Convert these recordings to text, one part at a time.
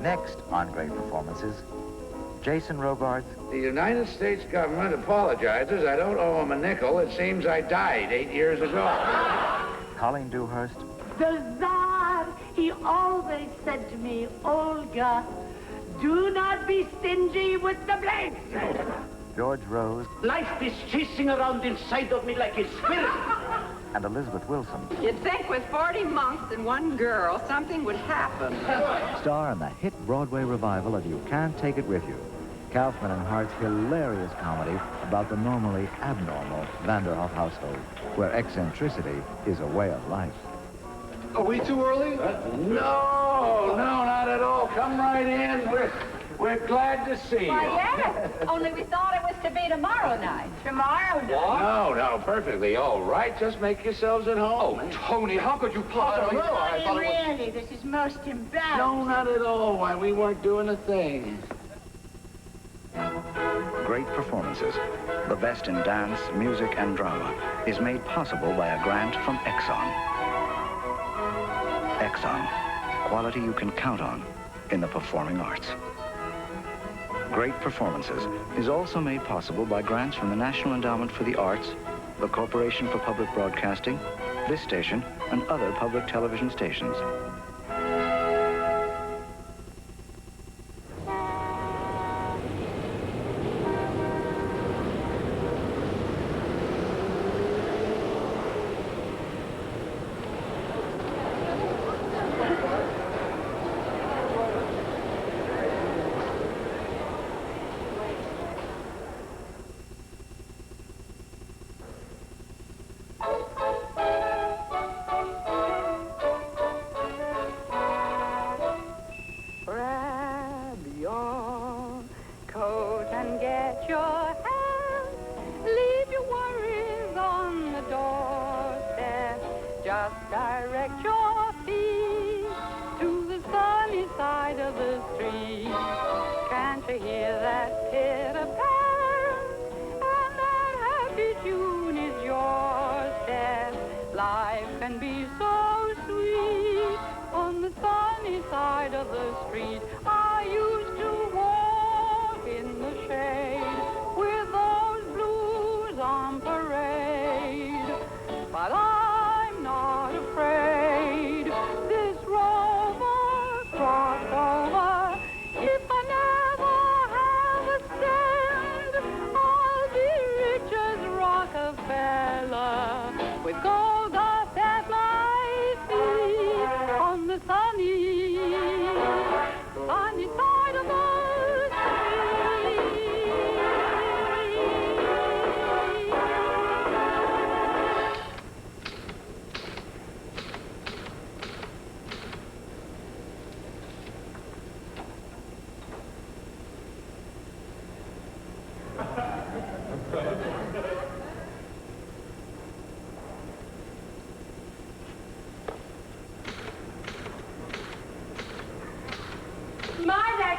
Next on Great Performances, Jason Robards. The United States government apologizes. I don't owe them a nickel. It seems I died 8 years ago. Colleen Dewhurst. The Tsar, he always said to me, Olga, do not be stingy with the blades. George Rose. Life is chasing around inside of me like a spirit. And Elizabeth Wilson. You'd think with 40 monks and one girl, something would happen. Star in the hit Broadway revival of You Can't Take It With You. Kaufman and Hart's hilarious comedy about the normally abnormal Vanderhoff household, where eccentricity is a way of life. Are we too early? No, not at all. Come right in. We're glad to see you. Why, yes. Only we thought it was to be tomorrow night. Tomorrow night? No, perfectly all right. Just make yourselves at home. Oh, Tony, how could you possibly... I thought it was... Really, this is most embarrassing. No, not at all. Why, we weren't doing a thing. Great Performances, the best in dance, music, and drama, is made possible by a grant from Exxon. Exxon, quality you can count on in the performing arts. Great Performances is also made possible by grants from the National Endowment for the Arts, the Corporation for Public Broadcasting, this station, and other public television stations.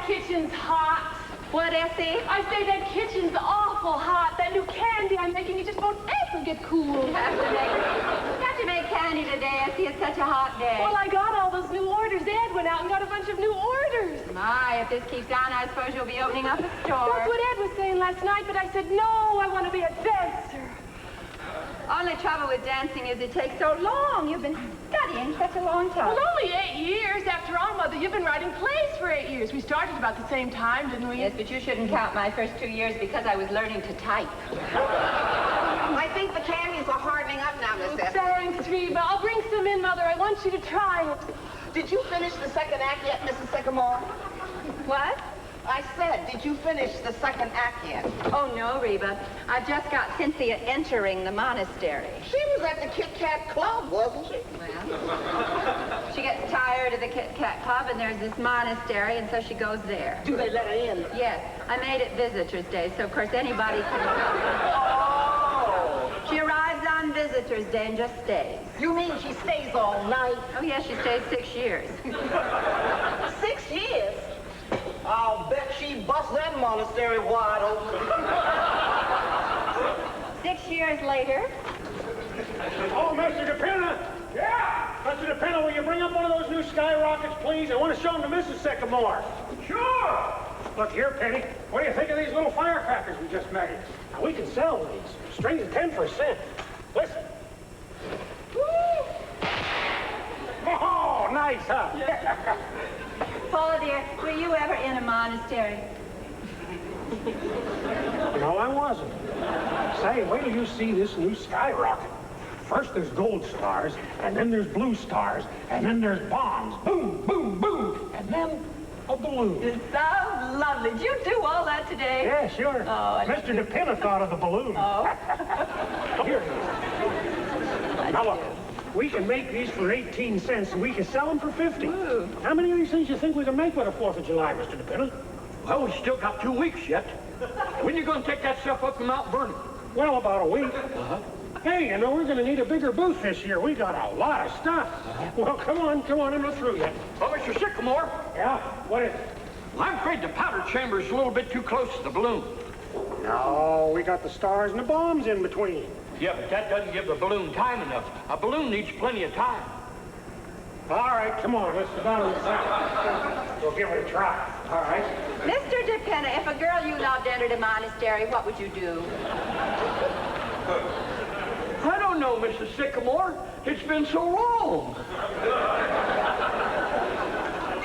Kitchen's hot. What, Essie? I say that kitchen's awful hot. That new candy I'm making, you just won't ever get cool. You have to make candy today, Essie. It's such a hot day. Well, I got all those new orders. Ed went out and got a bunch of new orders. My, if this keeps on, I suppose you'll be opening up a store. That's what Ed was saying last night, but I said, no, I want to be a dancer. Only trouble with dancing is it takes so long. You've been studying such a long time. Well, only 8 years. After all, Mother, you've been writing plays for 8 years. We started about the same time, didn't we? Yes, but you shouldn't count my first 2 years because I was learning to type. I think the candies are hardening up now, Miss Essie. Thanks, Reba. I'll bring some in, Mother. I want you to try it. Did you finish the second act yet, Mrs. Sycamore? What? I said, did you finish the second act yet? Oh, no, Reba. I just got Cynthia entering the monastery. She was at the Kit Kat Club, wasn't she? Well, she gets tired of the Kit Kat Club, and there's this monastery, and so she goes there. Do they let her in? Yes. I made it Visitor's Day, so, of course, anybody can come. Oh! She arrives on Visitor's Day and just stays. You mean she stays all night? Oh, yes, she stays 6 years. 6 years? I'll bet she busts that monastery wide open. 6 years later. Oh, Mr. DePena! Yeah! Mr. DePena, will you bring bring up one of those new skyrockets, please? I want to show them to Mrs. Sycamore. Sure. Look here, Penny. What do you think of these little firecrackers we just made? Now, we can sell these. Strings of 10 for a cent. Listen. Woo! Oh, nice, huh? Paula, dear, were you ever in a monastery? No, I wasn't. Say, wait till you see this new skyrocket. First there's gold stars, and then there's blue stars, and then there's bombs. Boom, boom, boom, and then a balloon. It sounds lovely. Did you do all that today? Yeah, sure. Oh, Mr. DePinna thought of the balloon. Oh. Here it is. Now look, we can make these for 18 cents, and we can sell them for 50. Ooh. How many of these things you think we can make by the 4th of July, Mr. DePinna? Well, we still got 2 weeks yet. When you going to take that stuff up to Mount Vernon? Well, about a week. Hey, you know, we're going to need a bigger booth this year. We got a lot of stuff. Well, come on, I'm not through yet. Well, Mr. Sycamore. Yeah, what is it? I'm afraid the powder chamber is a little bit too close to the balloon. No, we got the stars and the bombs in between. Yeah, but that doesn't give the balloon time enough. A balloon needs plenty of time. All right, come on, let's go down in a second. We'll give it a try. All right. Mr. DePinna, if a girl you loved entered a monastery, what would you do? I don't know, Mrs. Sycamore. It's been so long.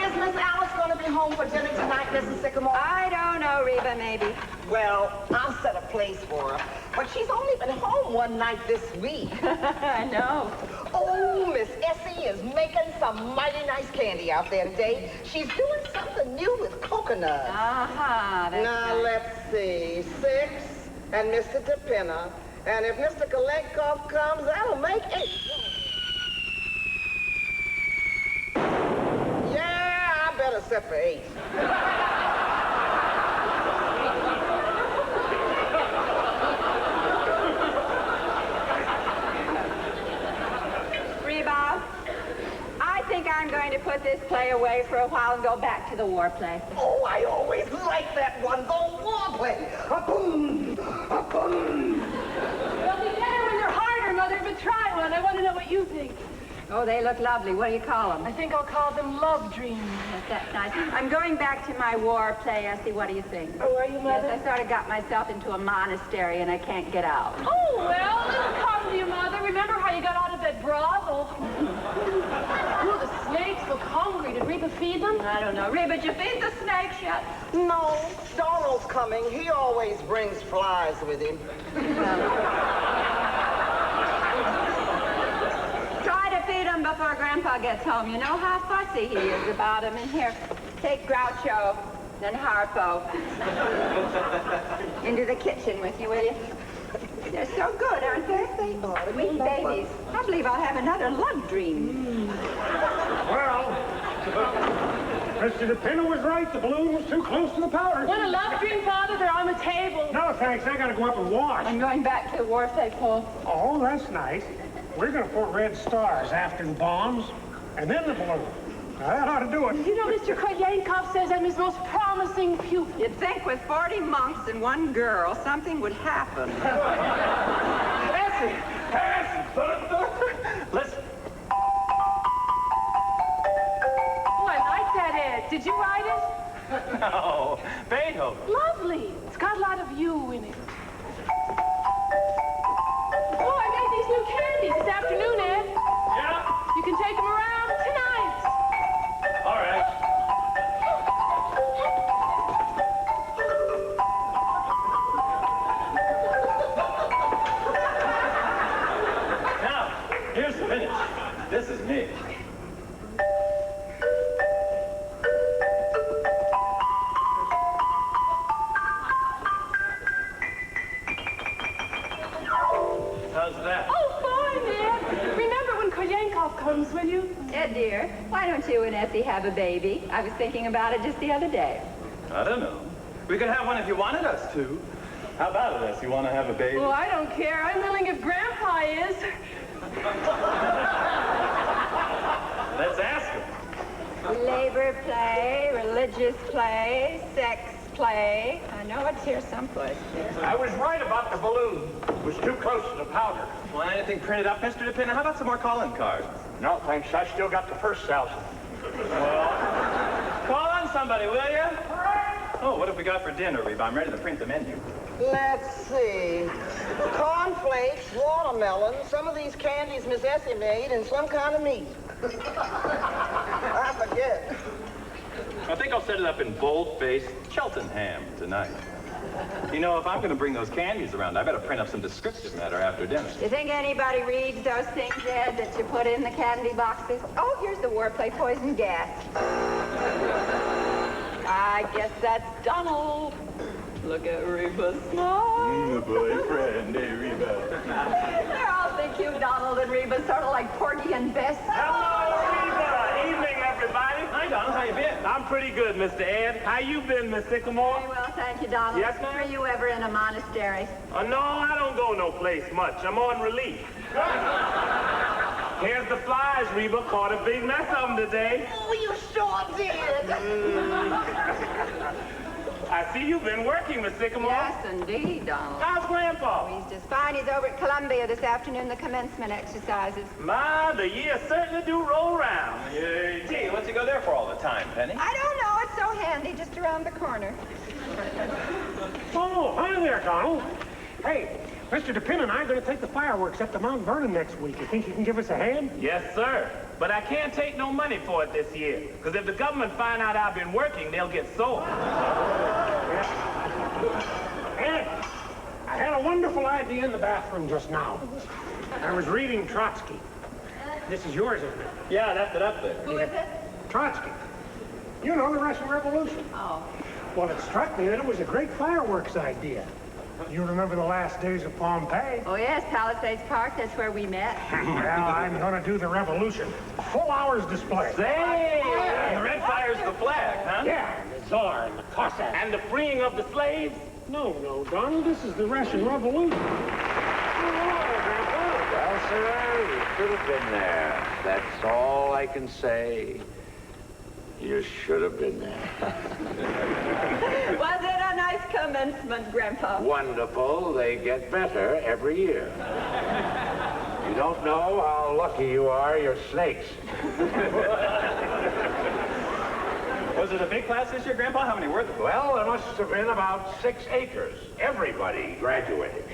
Is Miss Alice going to be home for dinner tonight, Mrs. Sycamore? I don't know, Reba, maybe. Well, I'll set a place for her. But she's only been home one night this week. I know. Oh, Miss Essie is making some mighty nice candy out there today. She's doing something new with coconuts. Uh-huh. Now, let's see. 6 and Mr. DePinna. And if Mr. Kolenkov comes, that'll make 8. Yeah, I better set for 8. Reba, I think I'm going to put this play away for a while and go back to the war play. Oh, I always like that one, the war play. A-boom, a-boom. They'll be better when they're harder, Mother, but try one. I want to know what you think. Oh, they look lovely. What do you call them? I think I'll call them love dreams. Yes, that's nice. I'm going back to my war play, Essie. What do you think? Oh, are you, Mother? Yes, I sort of got myself into a monastery and I can't get out. Oh, well, it'll come to you, Mother. Remember how you got out of that brothel? Oh, the snakes look hungry. Did Reba feed them? I don't know. Reba, did you feed the snakes yet? No, Donald's coming. He always brings flies with him. Try to feed him before Grandpa gets home. You know how fussy he is about him. And here, take Groucho and Harpo into the kitchen with you, will you? They're so good, aren't they? Sweet babies. I believe I'll have another love dream. Well, Mr. DePinna was right. The balloon was too close to the powder. Want a love dream, Father? They're on the table. No, thanks. I got to go up and wash. I'm going back to the war play, Paul. Oh, that's nice. We're going to put red stars after the bombs, and then the balloon. Now, that ought to do it. You know, Mr. Kolyankov says I'm his most promising pupil. You'd think with 40 monks and one girl, something would happen. Essie! Listen. Oh, I like that, Ed. Did you write it? No, Beethoven. Lovely. It's got a lot of you in it. Oh, I made these new candies this afternoon, Ed. Yeah? You can take them around tonight. All right. Now, here's the finish. This is me. How's that? Oh, fine, Ed. Remember when Kolyankov comes, will you? Ed, dear, why don't you and Essie have a baby? I was thinking about it just the other day. I don't know. We could have one if you wanted us to. How about it, Essie? You want to have a baby? Well, I don't care. I'm willing if Grandpa is. Let's ask him. Labor play, religious play, sex display. I know it's here someplace. I was right about the balloon. It was too close to the powder. Want anything printed up, Mr. DePinna? How about some more calling cards? No, thanks. I still got the first 1,000. Call on somebody, will you? Oh, what have we got for dinner, Raab? I'm ready to print the menu. Let's see. Cornflakes, watermelon, some of these candies Miss Essie made, and some kind of meat. I forget. I think I'll set it up in bold-faced Cheltenham tonight. You know, if I'm going to bring those candies around, I better print up some descriptive matter after dinner. You think anybody reads those things, Ed, that you put in the candy boxes? Oh, here's the wordplay, poison gas. I guess that's Donald. Look at Reba smile. Boyfriend, hey, Reba. They all think you, Donald and Reba, sort of like Porgy and Bess. Hello, Reba. Evening, everybody. Hi, Donald. How you been? I'm pretty good, Mr. Ed. How you been, Miss Sycamore? Very well, thank you, Donald. Yes, ma'am? Were you ever in a monastery? No, I don't go no place much. I'm on relief. Here's the flies, Reba. Caught a big mess of them today. Oh, you sure did. I see you've been working, Miss Sycamore. Yes, indeed, Donald. How's Grandpa? He's just fine. He's over at Columbia this afternoon, the commencement exercises. My, the year certainly do roll round. Gee, what's he go there for all the time, Penny? I don't know. It's so handy, just around the corner. Oh, hi there, Donald. Hey, Mr. DePinna and I are going to take the fireworks up to Mount Vernon next week. You think you can give us a hand? Yes, sir. But I can't take no money for it this year. Because if the government find out I've been working, they'll get sore. Ed, I had a wonderful idea in the bathroom just now. I was reading Trotsky. This is yours, isn't it? Yeah, that's it up there. Who is it? Trotsky. You know, the Russian Revolution. Oh. Well, it struck me that it was a great fireworks idea. You remember the last days of Pompeii? Oh, yes, Palisades Park. That's where we met. Well, I'm going to do the revolution. Full hours display. Say! The red fire's the flag, huh? Yeah, the Tsar and the Cossack. And the freeing of the slaves? No, Donald, this is the Russian Revolution. Well, sir, you should have been there. That's all I can say. You should have been there. Was it a nice commencement, Grandpa? Wonderful. They get better every year. You don't know how lucky you are, you're snakes. Was it a big class this year, Grandpa? How many were there? Well, there must have been about 6 acres. Everybody graduated.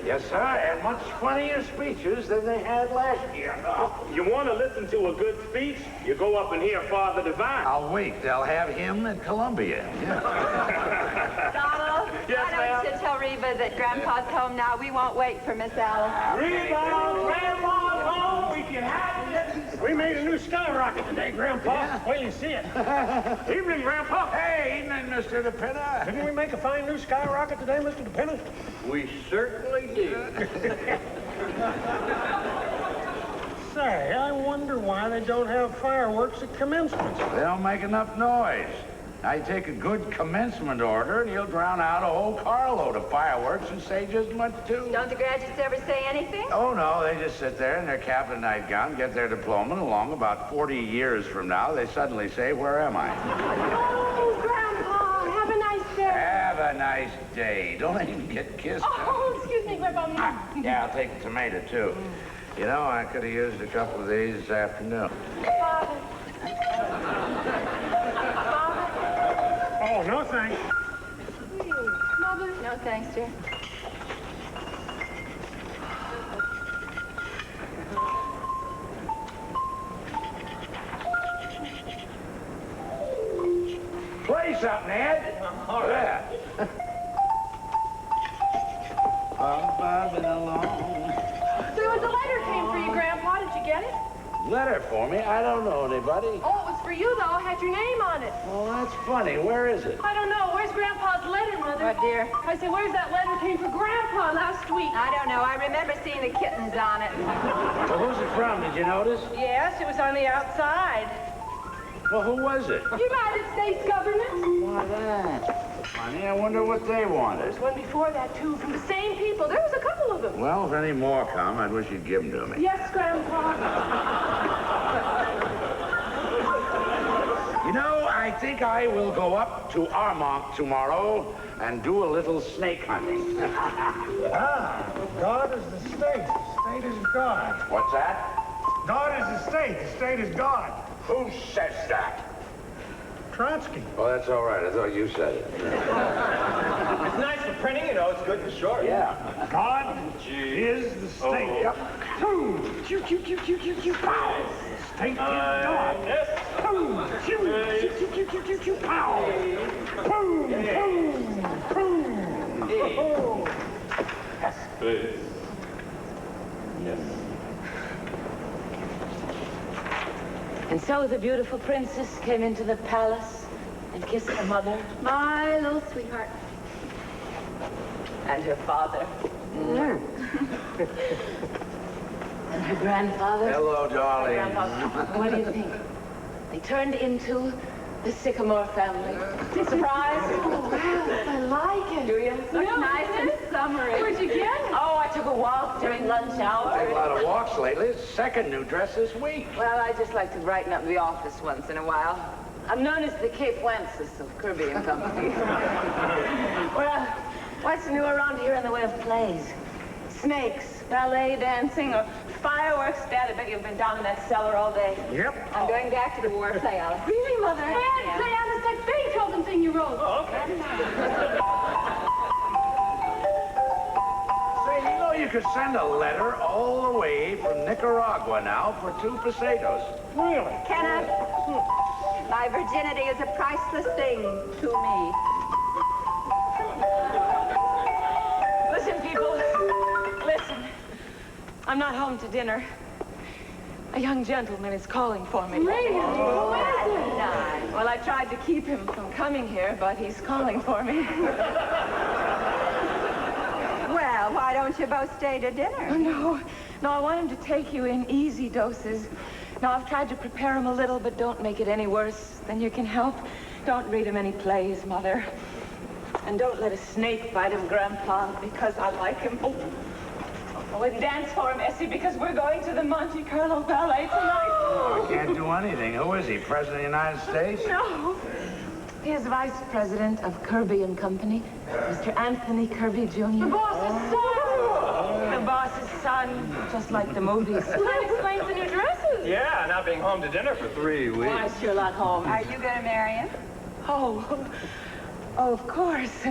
Yes, sir, and much funnier speeches than they had last year. You want to listen to a good speech? You go up and hear Father Divine. I'll wait. They'll have him at Columbia. Donald, Yes, why don't you tell Reba that Grandpa's home now? We won't wait for Miss Alice. Reba, Grandpa's home. We can have it. We made a new skyrocket today, Grandpa. Yeah. Wait till you see it. Evening, Grandpa. Hey, evening, Mr. DePinna. Didn't we make a fine new skyrocket today, Mr. DePinna? We certainly did. Say, I wonder why they don't have fireworks at commencements. They don't make enough noise. I take a good commencement order, and he'll drown out a whole carload of fireworks and say just much, too. Don't the graduates ever say anything? Oh, no, they just sit there in their cap and nightgown, get their diploma, and along about 40 years from now, they suddenly say, where am I? Oh, Grandpa, have a nice day. Have a nice day. Don't even get kissed. Oh, excuse me, Grandpa. Yeah, I'll take a tomato, too. You know, I could have used a couple of these this afternoon. Father. Oh, no thanks. Mother. No, thanks, dear. Play something, Ed. All right. Bobbing along. There was a letter came for you, Grandpa. Did you get it? Letter for me? I don't know anybody. Oh, it was for you, though. It had your name on it. Well, that's funny. Where is it? I don't know. Where's Grandpa's letter, Mother? What, dear? I said, where's that letter came for Grandpa last week? I don't know. I remember seeing the kittens on it. Well, who's it from? Did you notice? Yes, it was on the outside. Well, who was it? United States government. Why, that. Funny. I wonder what they wanted. There's one before that, too, from the same people. There was a couple of them. Well, if any more come, I'd wish you'd give them to me. Yes, Grandpa. You know, I think think I will go up to Armagh tomorrow and do a little snake hunting. God is the state. The state is God. What's that? God is the state is God. Who says that? Trotsky. Oh, that's all right. I thought you said it. It's nice for printing, you know. It's good for short. Yeah. God is the state. Yep. Boom. Choo, choo, choo, choo, choo, choo, pow. State is God. Yes. Boom. Choo, choo, choo, choo, choo, choo, choo, pow. Boom, boom, boom. Yes. Yes. And so the beautiful princess came into the palace and kissed her mother. My little sweetheart. And her father. And her grandfather. Hello, darling. What do you think? They turned into the Sycamore family. Surprise? Oh, wow, I like it. Do you? Looks nice and summery. Where'd you get it? Oh, I took a walk during lunch hour. Take a lot of walks lately. It's the second new dress this week. Well, I just like to brighten up the office once in a while. I'm known as the Cape Wences of Kirby and Company. Well, what's new around here in the way of plays? Snakes, ballet dancing, or fireworks. Dad, I bet you've been down in that cellar all day. Yep. I'm going back to the war play, Alice. Really, Mother? Hey, play Alice, that Beethoven thing you wrote. Oh, okay. Say, you know you could send a letter all the way from Nicaragua now for 2 pesetos. Really? Can I? My virginity is a priceless thing to me. Listen, people. Listen. I'm not home to dinner. A young gentleman is calling for me. Really? Who is it? Well, I tried to keep him from coming here, but he's calling for me. Well, why don't you both stay to dinner? No, I want him to take you in easy doses. Now, I've tried to prepare him a little, but don't make it any worse than you can help. Don't read him any plays, Mother. And don't let a snake bite him, Grandpa, because I like him. Oh, and dance for him, Essie, because we're going to the Monte Carlo Ballet tonight. Oh, I can't do anything. Who is he, President of the United States? No. He is Vice President of Kirby and Company, Mr. Anthony Kirby, Jr. The boss's son. The boss's son, just like the movies. That explains the new dresses. Yeah, not being home to dinner for 3 weeks. Why, Sherlock Holmes? Are you going to marry him? Oh, of course.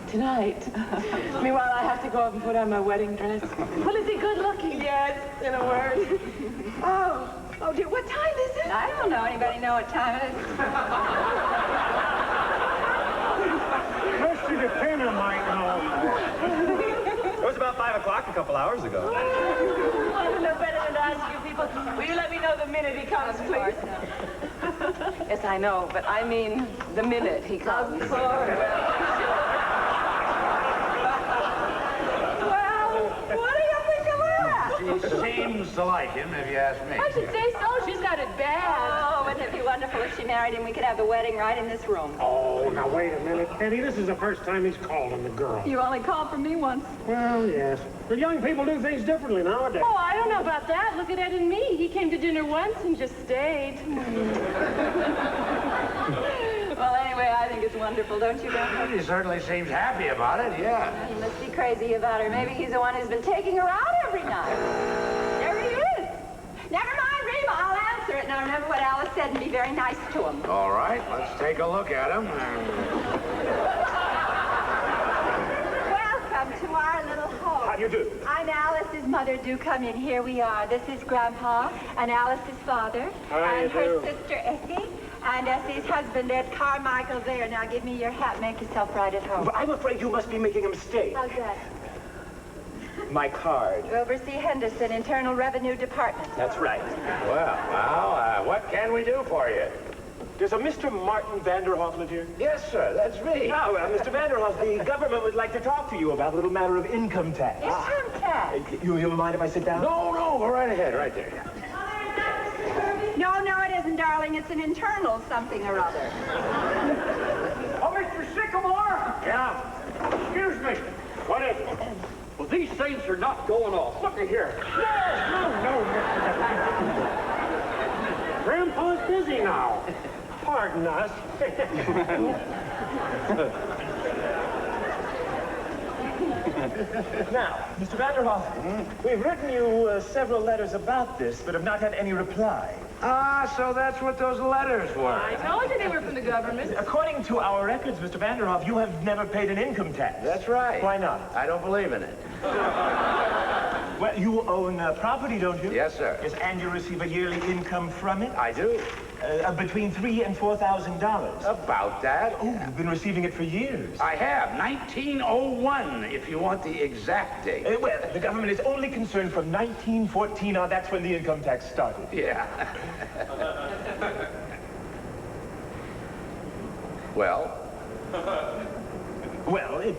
Tonight. Meanwhile, I have to go up and put on my wedding dress. Well, is he good looking? Yes, in a word. Oh, dear, what time is it? I don't know. Anybody know what time it is? Mr. DePinna might know. It was about 5 o'clock a couple hours ago. I don't know better than to ask you people. Will you let me know the minute he comes, please? Yes, I know, but I mean the minute he comes. Of course. What do you think of that? She seems to like him, if you ask me. I should say so. She's got it bad. Oh, wouldn't it be wonderful if she married him? We could have the wedding right in this room. Oh, now wait a minute, Penny. This is the first time he's called on the girl. You only called for me once. Well, yes. But young people do things differently nowadays. Oh, I don't know about that. Look at Ed and me. He came to dinner once and just stayed. Well, anyway, I think it's wonderful, don't you, Grandpa? He certainly seems happy about it, yeah. He must be crazy about her. Maybe he's the one who's been taking her out every night. There he is. Never mind, Reba. I'll answer it. Now, remember what Alice said and be very nice to him. All right, let's take a look at him. Welcome to our little home. How do you do? I'm Alice's mother. Do come in. Here we are. This is Grandpa and Alice's father. How and you her do? sister, Essie. And Essie's husband, Ed Carmichael, there. Now give me your hat. Make yourself right at home. I'm afraid you must be making a mistake. How's that? My card. Oversee Henderson, Internal Revenue Department. That's right. Well, what can we do for you? Does a Mr. Martin Vanderhoff live here? Yes, sir, that's me. Now, Mr. Vanderhoff, the government would like to talk to you about a little matter of income tax. Income tax? You mind if I sit down? No, go right ahead, right there. No, it isn't, darling. It's an internal something or other. Oh, Mr. Sycamore! Yeah? Excuse me. What is it? Well, these things are not going off. Look at here. No, Mr. DePinna. Grandpa's busy now. Oh, pardon us. Now, Mr. Vanderhoff, we've written you several letters about this, but have not had any reply. Ah, so that's what those letters were. I told you they were from the government. According to our records, Mr. Vanderhoff, you have never paid an income tax. That's right. Why not? I don't believe in it. Well, you own property, don't you? Yes, sir. Yes, and you receive a yearly income from it? I do. Between $3,000 and $4,000. About that. Oh, you've been receiving it for years. I have. 1901, if you want the exact date. Well, the government is only concerned from 1914 on. That's when the income tax started. Yeah. Well? Well, it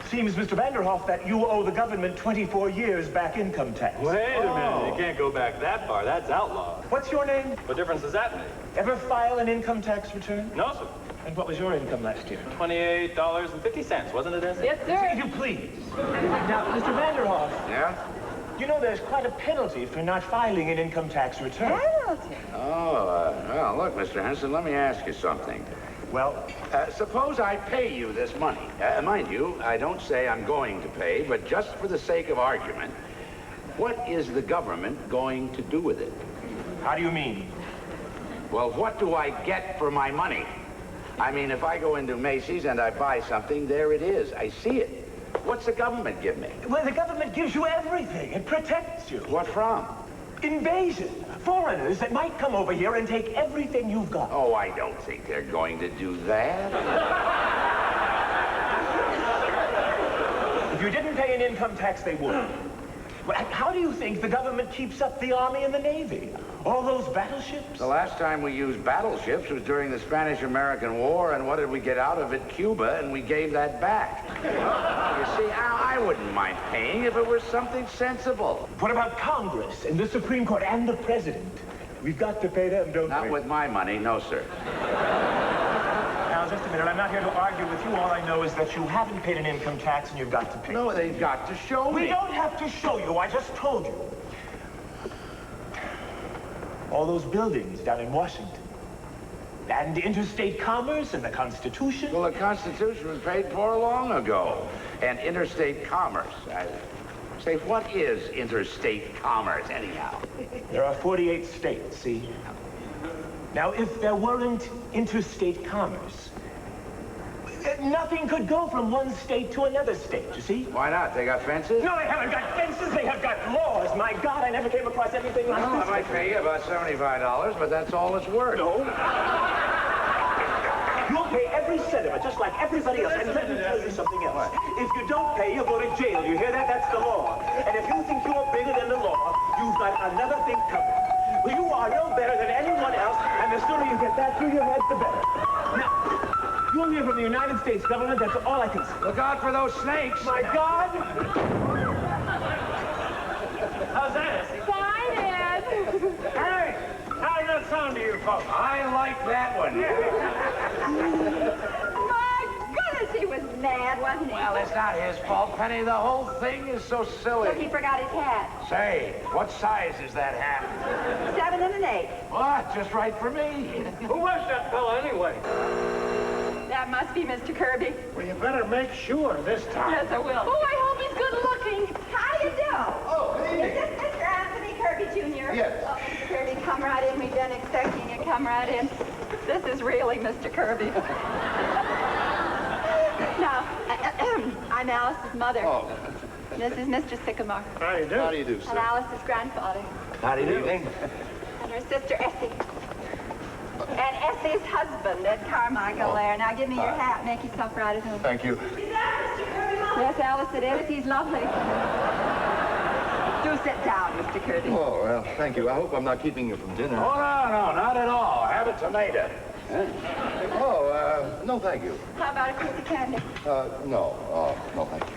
seems, Mr. Vanderhoff, that you owe the government 24 years back income tax. Wait a minute. You can't go back that far. That's outlawed. What's your name? What difference does that make? Ever file an income tax return? No, sir. And what was your income last year? $28.50, wasn't it, Essie? Yes, sir. If you please. Now, Mr. Vanderhoff. Yeah? You know there's quite a penalty for not filing an income tax return. Penalty? Oh, well, look, Mr. Henson, let me ask you something. Well, suppose I pay you this money. Mind you, I don't say I'm going to pay, but just for the sake of argument, what is the government going to do with it? how do you mean? Well, what do I get for my money? I mean, if I go into Macy's and I buy something, there it is. I see it. What's the government give me? Well, the government gives you everything. It protects you. What from? Invasion. Foreigners that might come over here and take everything you've got. Oh, I don't think they're going to do that. If you didn't pay an income tax, they would. Well, how do you think the government keeps up the Army and the Navy? All those battleships? The last time we used battleships was during the Spanish-American War, and what did we get out of it? Cuba, and we gave that back. You see, I wouldn't mind paying if it were something sensible. What about Congress and the Supreme Court and the President? We've got to pay them, don't we? Not with my money, no, sir. Now, just a minute. I'm not here to argue with you. All I know is that you haven't paid an income tax and you've got to pay. No, they've got to show me. We don't have to show you. I just told you. All those buildings down in Washington. And interstate commerce and the Constitution. Well, the Constitution was paid for long ago. And interstate commerce. Say, what is interstate commerce, anyhow? There are 48 states, see? Now, if there weren't interstate commerce, nothing could go from one state to another state, you see? Why not? They got fences? No, they haven't got fences. They have got laws. My God, I never came across anything like Well, this. I might pay you about $75, but that's all it's worth. No. You'll pay every cent of it, just like everybody else. And let me tell you something else. If you don't pay, you'll go to jail. You hear that? That's the law. And if you think you're bigger than the law, you've got another thing coming. Well, you are no better than anyone else, and the sooner you get that through your head, the better. Now, you'll hear from the United States government. That's all I can say. Look out for those snakes. My God! How's that? Fine, Ed. Hey, how did that sound to you folks? I like that one. My goodness, he was mad, wasn't he? Well, it's not his fault, Penny. The whole thing is so silly. Look, he forgot his hat. Say, what size is that hat? 7 and an 8. What? Just right for me. Who was that fella anyway? That must be Mr. Kirby. Well, you better make sure this time. Yes, I will. Oh, I hope he's good looking. How do you do? Oh, good Is this Mr. Anthony Kirby, Jr.? Yes. Oh, Mr. Kirby, come right in. We've been expecting you. Come right in. This is really Mr. Kirby. Now, I'm Alice's mother. Oh. This is Mr. Sycamore. How do you do? How do you do, And sir? Alice's grandfather. How do you do? And her sister, Essie. And Essie's husband, Ed Carmichael there. Now, give me your hat. Make yourself right at home. Thank you. Yes, Alice, it is. He's lovely. Do sit down, Mr. Kirby. Oh, well, thank you. I hope I'm not keeping you from dinner. Oh, no, not at all. Have a tomato. Oh, no, thank you. How about a piece of candy? No. Oh, no, thank you.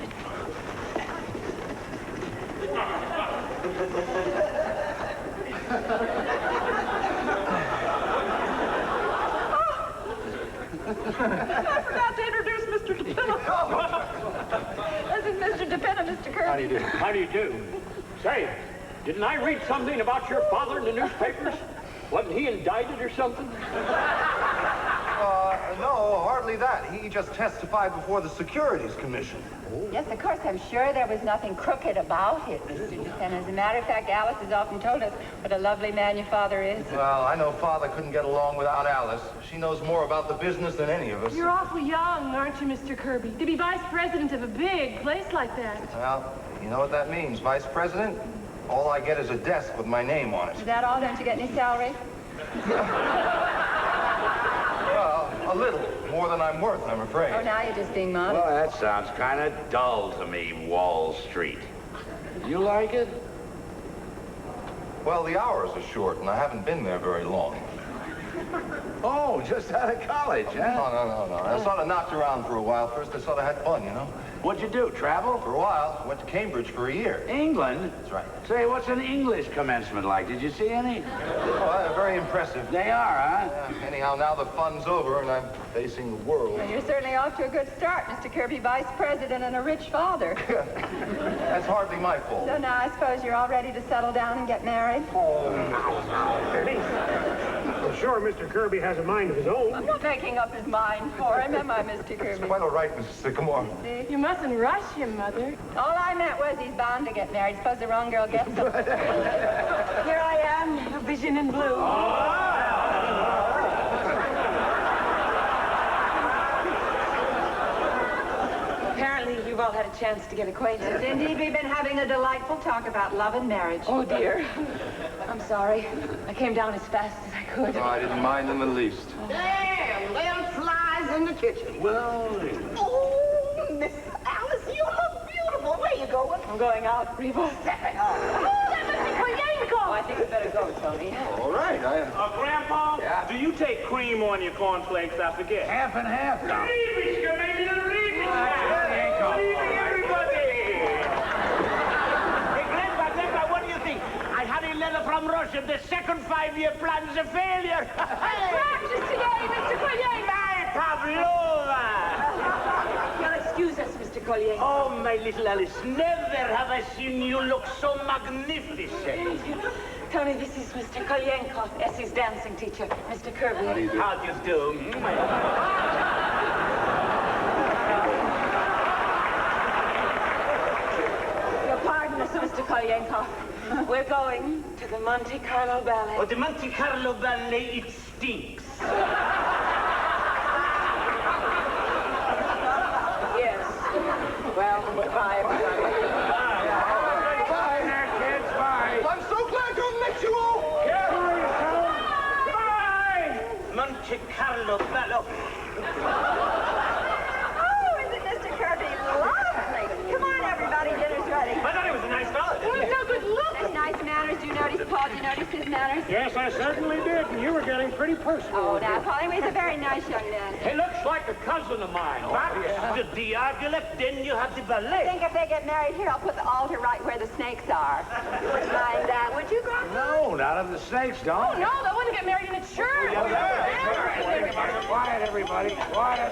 I forgot to introduce Mr. DePinna. This is Mr. DePinna, Mr. Kirby. How do you do? How do you do? Say, didn't I read something about your father in the newspapers? Wasn't he indicted or something? No, hardly that. He just testified before the Securities Commission. Yes, of course, I'm sure there was nothing crooked about it, Mr. Dewhurst. As a matter of fact, Alice has often told us what a lovely man your father is. Well, I know Father couldn't get along without Alice. She knows more about the business than any of us. You're awfully young, aren't you, Mr. Kirby, to be vice president of a big place like that? Well, you know what that means, Vice President? All I get is a desk with my name on it. Is that all? Don't you get any salary? Well, a little. More than I'm worth, I'm afraid. Oh, now you're just being modest. Well, that sounds kind of dull to me, Wall Street. You like it? Well, the hours are short, and I haven't been there very long. Oh, just out of college, huh? No. I sort of knocked around for a while. First, I sort of had fun, you know? What'd you do, travel? For a while. Went to Cambridge for a year. England? That's right. Say, what's an English commencement like? Did you see any? Oh, they're very impressive. They are, huh? Yeah. Anyhow, now the fun's over, and I'm facing the world. Well, you're certainly off to a good start, Mr. Kirby, vice president and a rich father. That's hardly my fault. So now I suppose you're all ready to settle down and get married? I'm sure Mr. Kirby has a mind of his own. I'm not making up his mind for him, am I, Mr. Kirby? It's quite all right, Mrs. Sycamore. You mustn't rush him, Mother. All I meant was he's bound to get married. Suppose the wrong girl gets him. Here I am, a vision in blue. Apparently, you've all had a chance to get acquainted. Yes, indeed, we've been having a delightful talk about love and marriage. Oh, dear. I'm sorry. I came down as fast as I could. Oh, I didn't mind in the least. Damn, little flies in the kitchen. Well... Oh, Miss Alice, you look beautiful. Where you going? I'm going out, Reba. Oh, that must be Koyenko. Oh, I think we better go, Tony. All right, Grandpa? Yeah? Do you take cream on your cornflakes? I forget. Half and half, now. Good evening, everybody. Hey, Grandpa, what do you think? I had a letter from Russia. The second 5-year plan is a failure. Practice today, Mr. Koyenko. Pavlova. You'll excuse us, Mr. Colleen. Oh, my little Alice, never have I seen you look so magnificent. Tony, this is Mr. Kolyenko, Essie's dancing teacher. Mr. Kirby. How do you do? Your pardon us, Mr. Kolyenko. We're going to the Monte Carlo Ballet. Oh, the Monte Carlo Ballet, it stinks. Yes. Well, goodbye, everybody. Bye there, kids. Bye. I'm so glad to have met you all. Bye! Monte Carlo Ballet. Oh, is it Mr. Kirby? Lovely. Come on, everybody. Dinner's ready. I thought he was a nice fellow. No good look. Nice manners. Do you notice, Paul? Do you notice his manners? Yes, I certainly did. And you were getting pretty personal. Oh, now, Paul, he's a very nice young man. He looks like a cousin of mine. That's the Diagolef, then you have the I ballet. think if they get married here, I'll put the altar right where the snakes are. You wouldn't mind that, would you, Grandpa? No, not if the snakes don't. Oh, no, they wouldn't get married in a church. Quiet, everybody. Quiet.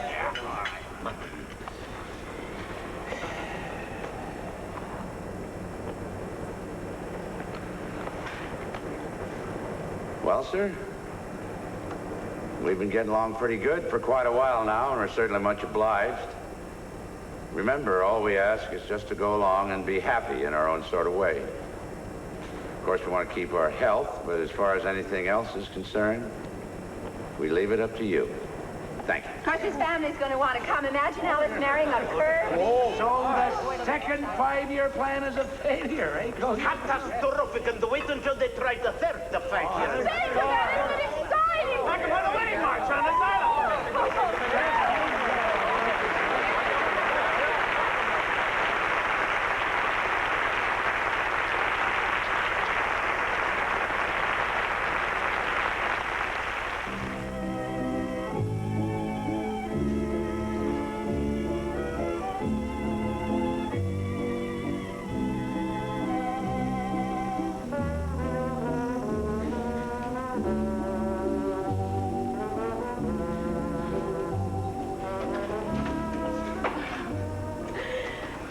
Well, sir, we've been getting along pretty good for quite a while now, and we're certainly much obliged. Remember, all we ask is just to go along and be happy in our own sort of way. Of course, we want to keep our health, but as far as anything else is concerned, we leave it up to you. Thank you. Of course, his family's going to want to come. Imagine Alice marrying a Kirby. Oh, so the second 5-year plan is a failure, eh? Catastrophic, and wait until they try the third 5 years. Think about it, it's exciting. Talk about the wedding march on the island.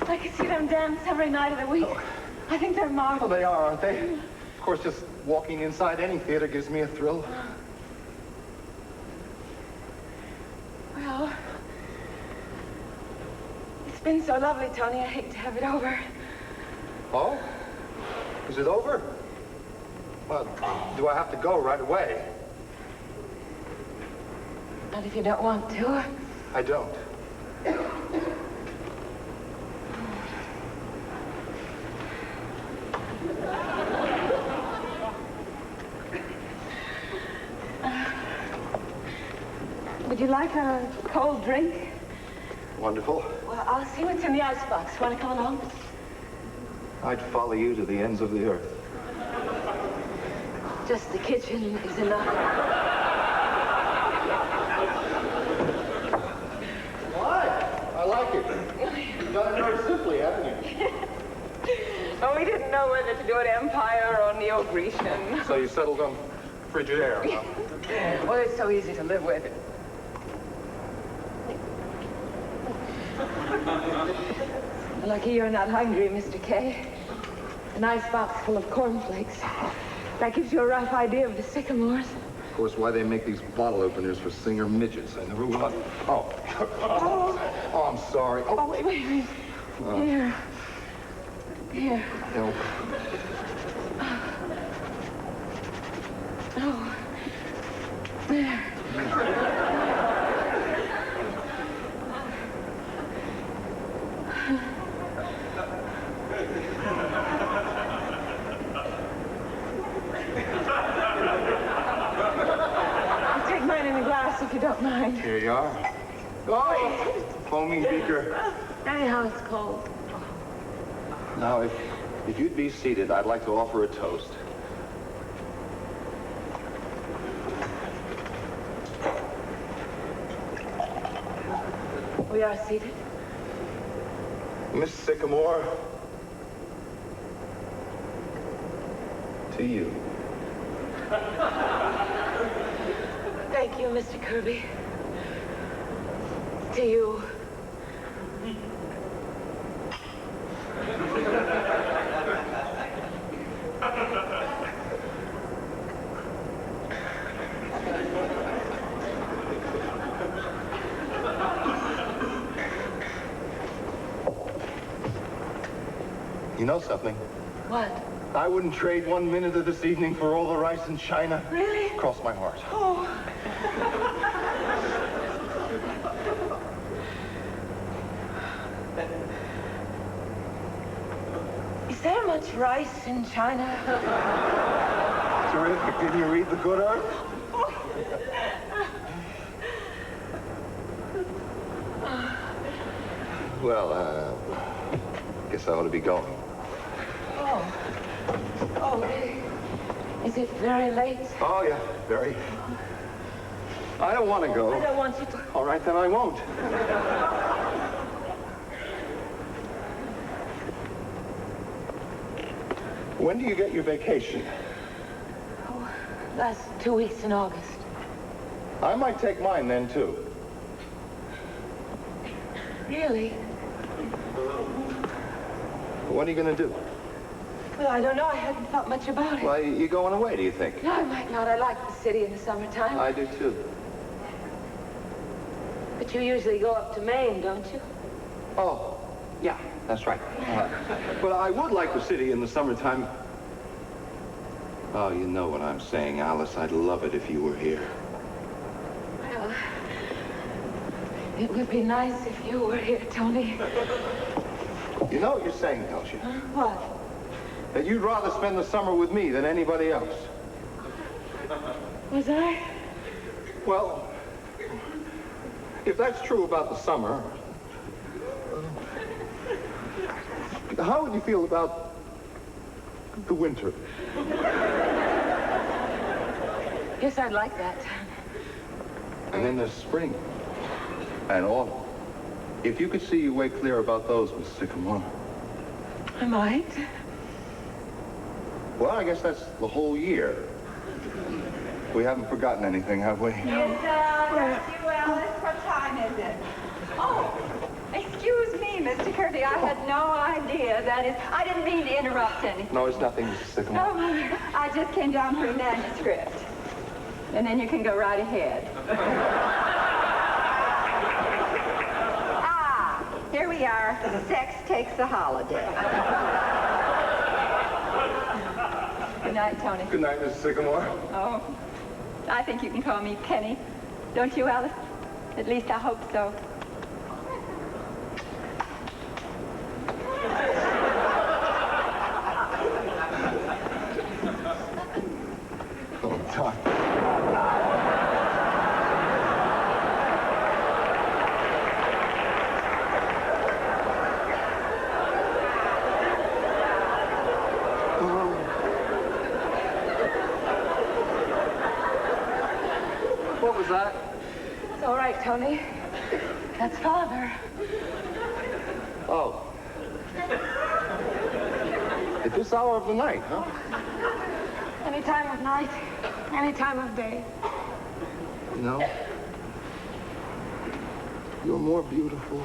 I could see them dance every night of the week. I think they're marvelous. Well, they are, aren't they? Of course, just walking inside any theater gives me a thrill. It's been so lovely, Tony. I hate to have it over. Oh? Is it over? Well, do I have to go right away? Not if you don't want to. I don't. Would you like a cold drink? Wonderful. Well, I'll see what's in the icebox. Want to come along? I'd follow you to the ends of the earth. Just the kitchen is enough. Why? I like it. You've done it very simply, haven't you? Oh, we didn't know whether to do it Empire or Neo-Grecian. So you settled on Frigidaire, huh? Well, it's so easy to live with. Lucky you're not hungry, Mr. K. An icebox full of cornflakes. That gives you a rough idea of the sycamores. Of course, why they make these bottle openers for singer midgets. I never will. Oh. Oh, I'm sorry. Oh, wait. Here. No. Oh. There. Take mine in a glass if you don't mind. Here you are. Oh, foaming beaker. Anyhow, it's cold. Now, if you'd be seated, I'd like to offer a toast. We are seated. Miss Sycamore, to you. Thank you, Mr. Kirby. To you. You know something? What? I wouldn't trade 1 minute of this evening for all the rice in China. Really? Cross my heart. Oh. Is there much rice in China? Terrific. Didn't you read The Good Earth? Well, guess I ought to be going. Oh, is it very late? Oh, yeah, very. I don't want to go. I don't want you to. All right, then I won't. When do you get your vacation? Oh, last 2 weeks in August. I might take mine then, too. Really? What are you going to do? Well, I don't know. I hadn't thought much about it. Why, you going away, do you think? No, I might not. I like the city in the summertime. I do, too. But you usually go up to Maine, don't you? Oh, yeah, that's right. But I would like the city in the summertime. Oh, you know what I'm saying, Alice. I'd love it if you were here. Well, it would be nice if you were here, Tony. You know what you're saying, don't you? What? That you'd rather spend the summer with me than anybody else. Was I? Well, if that's true about the summer, how would you feel about the winter? Yes, I'd like that. And then there's spring and autumn. If you could see your way clear about those, Miss Sycamore. I might. Well, I guess that's the whole year. We haven't forgotten anything, have we? It's, that's you, Alice. What time is it? Oh, excuse me, Mr. Kirby. I had no idea. I didn't mean to interrupt anything. No, it's nothing, Mrs. Sycamore. No, I just came down for a manuscript. And then you can go right ahead. Here we are. are. Sex takes a holiday. Good night, Tony. Good night, Mrs. Sycamore. Oh, I think you can call me Penny. Don't you, Alice? At least I hope so. Oh, Doc. What was that? It's all right, Tony. That's Father. Oh. At this hour of the night, huh? Any time of night, any time of day. You know, you're more beautiful,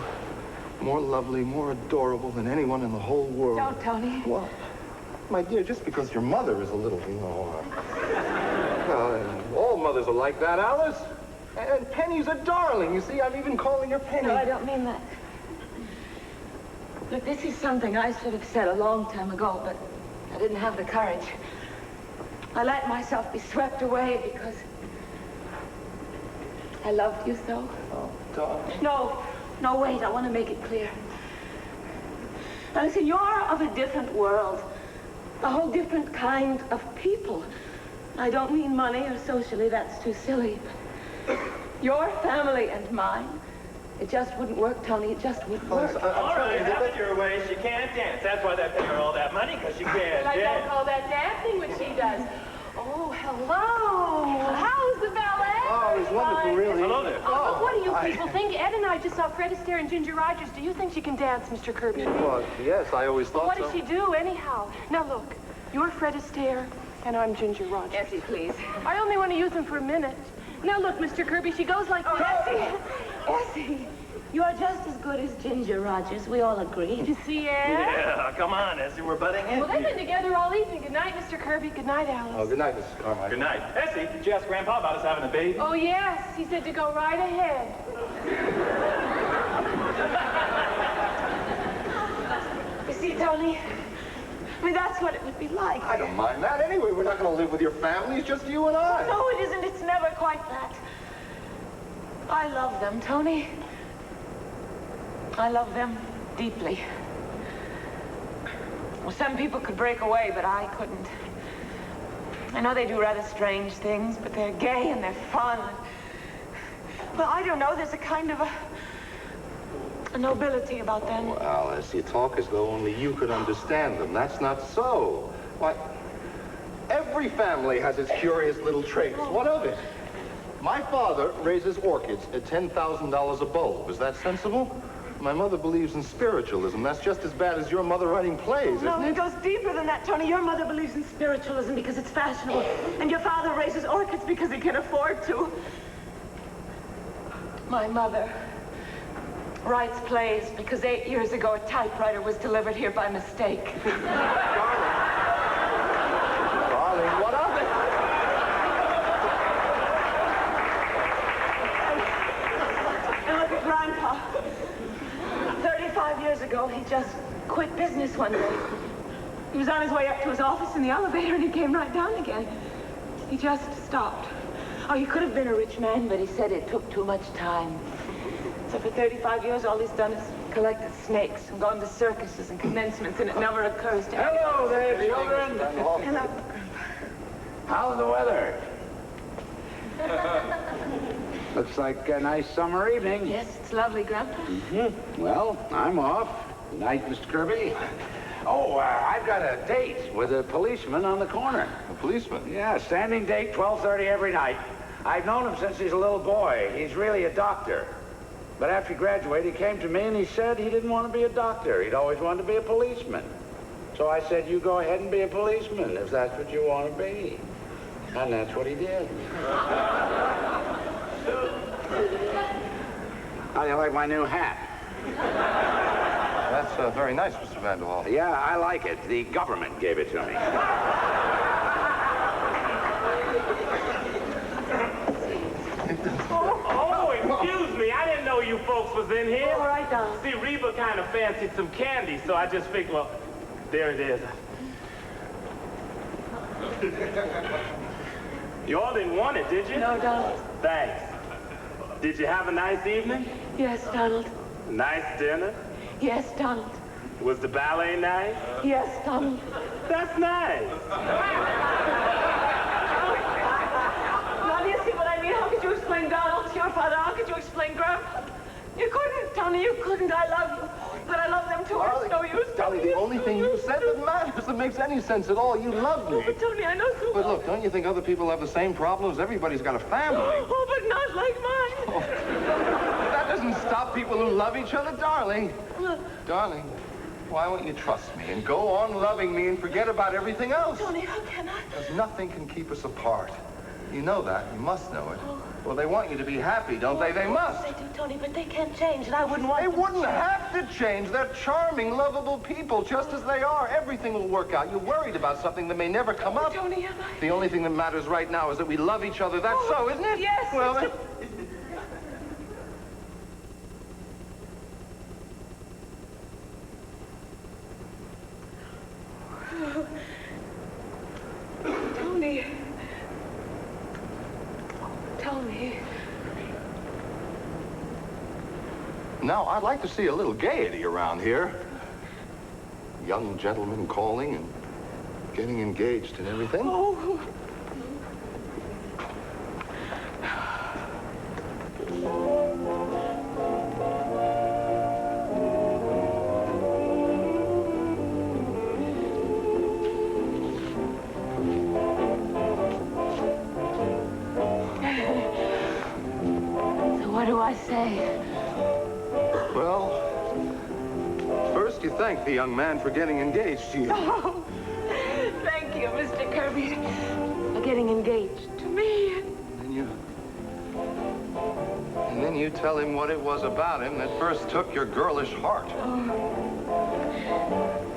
more lovely, more adorable than anyone in the whole world. Don't, Tony. Well, my dear, just because your mother is a little, all mothers are like that, Alice. And Penny's a darling. You see, I'm even calling her Penny. No, I don't mean that. Look, this is something I should have said a long time ago, but I didn't have the courage. I let myself be swept away because I loved you so. Oh, darling. No, wait, I want to make it clear. Now, listen, you're of a different world, a whole different kind of people. I don't mean money or socially, that's too silly. But your family and mine, it just wouldn't work, Tony, it just wouldn't work. All right, have it your way. She can't dance. That's why they pay her all that money, because she can't Like dance. I call that dancing when she does. Oh, hello. How's the ballet? Oh, it's wonderful, really. Hello there. Oh, what do you people think? Ed and I just saw Fred Astaire and Ginger Rogers. Do you think she can dance, Mr. Kirby? Well, yes, I always thought What so. does she do, anyhow? Now, look, you're Fred Astaire, and I'm Ginger Rogers. Essie, please. I only want to use them for a minute. Now, look, Mr. Kirby, she goes like this. Essie, you are just as good as Ginger Rogers, we all agree. Did you see Ed? Yeah, come on, Essie, we're butting in. Well, they've been together all evening. Good night, Mr. Kirby. Good night, Alice. Oh, good night, Mrs. Carmine. Good night. Essie, did you ask Grandpa about us having a baby? Oh, yes. He said to go right ahead. You see, Tony, I mean, that's what it would be like. I don't mind that. Anyway, we're not going to live with your family. It's just you and I. No, it isn't. It's never quite that. I love them, Tony. I love them deeply. Well, some people could break away, but I couldn't. I know they do rather strange things, but they're gay and they're fun. Well, I don't know. There's a kind of a nobility about them. Well, Alice, you talk as though only you could understand them. That's not so. Why, every family has its curious little traits. What of it? My father raises orchids at $10,000 a bulb. Is that sensible? My mother believes in spiritualism. That's just as bad as your mother writing plays, No, isn't it it? goes deeper than that, Tony. Your mother believes in spiritualism because it's fashionable, and your father raises orchids because he can afford to. My mother writes plays because 8 years ago a typewriter was delivered here by mistake. Darling, what of it? And look at Grandpa. 35 years ago, he just quit business one day. He was on his way up to his office in the elevator, and he came right down again. He just stopped. Oh, he could have been a rich man, but he said it took too much time. So for 35 years, all he's done is collected snakes and gone to circuses and commencements, and it never occurs to him. Hello there, children. Hello. How's the weather? Looks like a nice summer evening. Yes, it's lovely, Grandpa. Well, I'm off. Good night, Mr. Kirby. Oh, I've got a date with a policeman on the corner. A policeman? Yeah, standing date, 12:30 every night. I've known him since he's a little boy. He's really a doctor. But after he graduated, he came to me and he said he didn't want to be a doctor. He'd always wanted to be a policeman. So I said, you go ahead and be a policeman if that's what you want to be. And that's what he did. How do you like my new hat? That's very nice, Mr. Vanderwall. Yeah, I like it. The government gave it to me. Oh, excuse me. I didn't know you folks was in here. All right, Donald. See, Reba kind of fancied some candy, so I just figured, well, there it is. You all didn't want it, did you? No, Donald. Thanks. Did you have a nice evening? Yes, Donald. Nice dinner? Yes, Donald. Was the ballet nice? Yes, Donald. That's nice. Now, do you see what I mean? How could you explain Donald to your father? How could you explain Grandpa? You couldn't, Tony. You couldn't. I love you. But I love them too. It's no use. Tony, the only thing you said that matters, that makes any sense at all. You love me. Oh, but Tony, I know so But look, don't you think other people have the same problems? Everybody's got a family. Oh, but not like mine. Oh. That doesn't stop people who love each other, darling. Darling, why won't you trust me and go on loving me and forget about everything else? Tony, how can I? Because nothing can keep us apart. You know that. You must know it. Well, they want you to be happy, don't they? They must. They do, Tony, but they can't change, and I wouldn't want They them wouldn't to change. have to change. They're charming, lovable people, just as they are. Everything will work out. You're worried about something that may never come up. Tony, am I? The only thing that matters right now is that we love each other. That's so, isn't it? Yes. Well, then... Tony. Tell me. Now, I'd like to see a little gaiety around here. Young gentlemen calling and getting engaged and everything. Oh. So what do I say? Well, first you thank the young man for getting engaged to you. Oh, thank you, Mr. Kirby, for getting engaged to me. And then you tell him what it was about him that first took your girlish heart.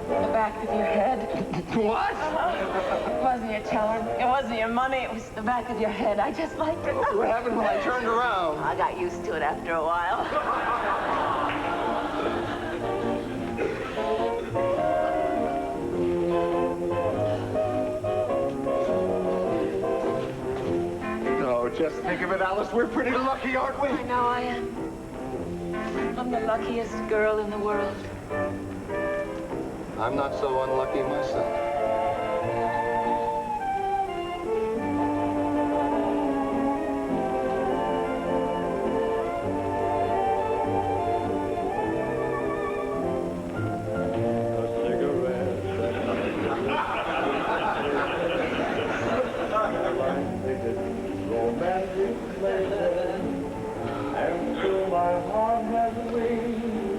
The back of your head. What? It wasn't your charm. It wasn't your money. It was the back of your head. I just liked it. What happened when I turned around? I got used to it after a while. No, just think of it, Alice. We're pretty lucky, aren't we? I know I am. I'm the luckiest girl in the world. I'm not so unlucky myself.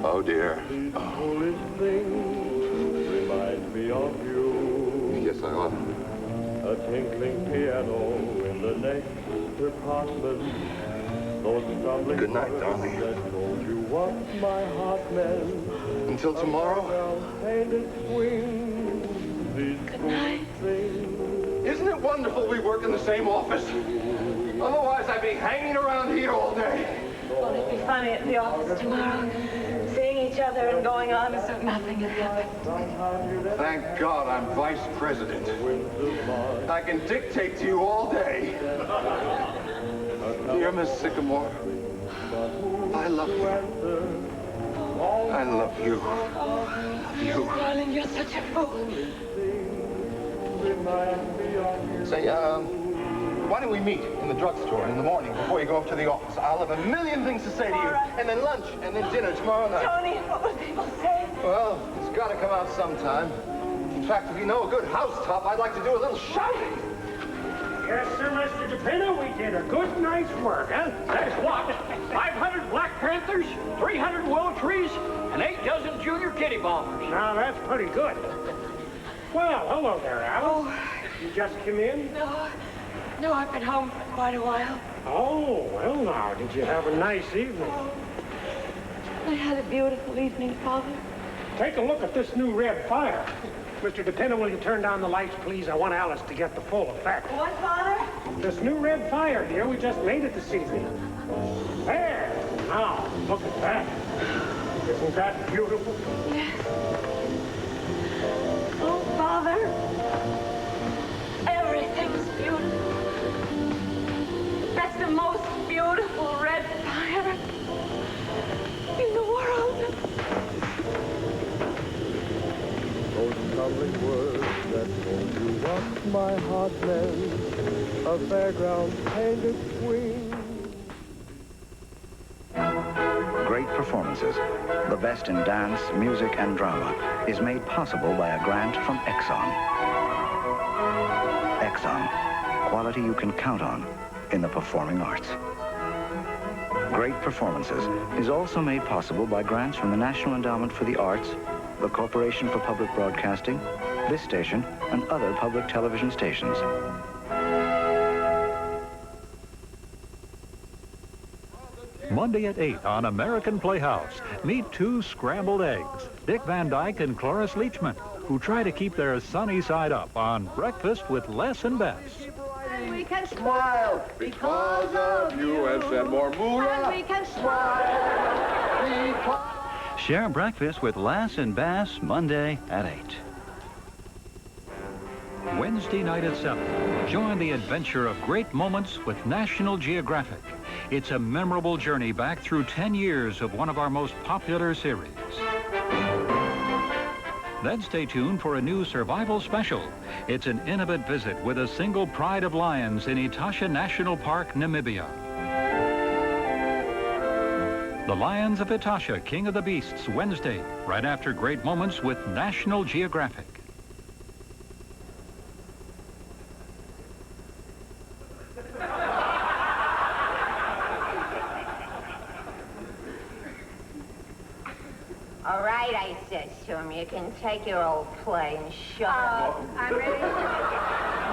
Oh, dear. Yes, I ought. A tinkling piano in the next apartment. Good night, darling. Told you what my heart meant. Until tomorrow. Good night. Isn't it wonderful we work in the same office? Otherwise, I'd be hanging around here all day. Won't it be funny at the office tomorrow? Seeing each other and going on as if nothing had happened. Thank God I'm vice president. I can dictate to you all day. Dear Miss Sycamore, I love you. I love you. Love you. Darling, you're such a fool. Say, why don't we meet in the drugstore in the morning before you go up to the office? I'll have a million things to say to you. And then lunch, and then dinner tomorrow night. Tony, what will people say? Well, it's got to come out sometime. In fact, if you know a good housetop, I'd like to do a little shouting. Yes, sir, Mr. DePino, we did a good night's work, huh? That's what? 500 Black Panthers, 300 willow trees, and 8 dozen junior kitty bombers. Now, that's pretty good. Well, hello there, Alice. You just come in? No, I've been home for quite a while. Oh, well now, did you have a nice evening? I had a beautiful evening, Father. Take a look at this new red fire. Mr. DePino, will you turn down the lights, please? I want Alice to get the full effect. What, Father? This new red fire, dear. We just made it this evening. There. Now, look at that. Isn't that beautiful? Yes. Oh, Father. Everything's beautiful. That's the most beautiful red fire in the world. Those lovely words that told you what my heart meant, a fairground painted swing. Great performances, the best in dance, music, and drama, is made possible by a grant from Exxon. Exxon, quality you can count on in the performing arts. Great performances is also made possible by grants from the National Endowment for the Arts, the Corporation for Public Broadcasting, this station, and other public television stations. Monday at 8 on American Playhouse. Meet two scrambled eggs, Dick Van Dyke and Cloris Leachman, who try to keep their sunny side up on Breakfast with Les and Bess. And we can smile because of you. And send more moolah. And we can smile. Share Breakfast with Les and Bass Monday at 8. Wednesday night at 7. Join the adventure of great moments with National Geographic. It's a memorable journey back through 10 years of one of our most popular series. Then stay tuned for a new survival special. It's an intimate visit with a single pride of lions in Etosha National Park, Namibia. The Lions of Etosha, King of the Beasts, Wednesday, right after Great Moments with National Geographic. All right, I says to him, you can take your old play and show I'm ready.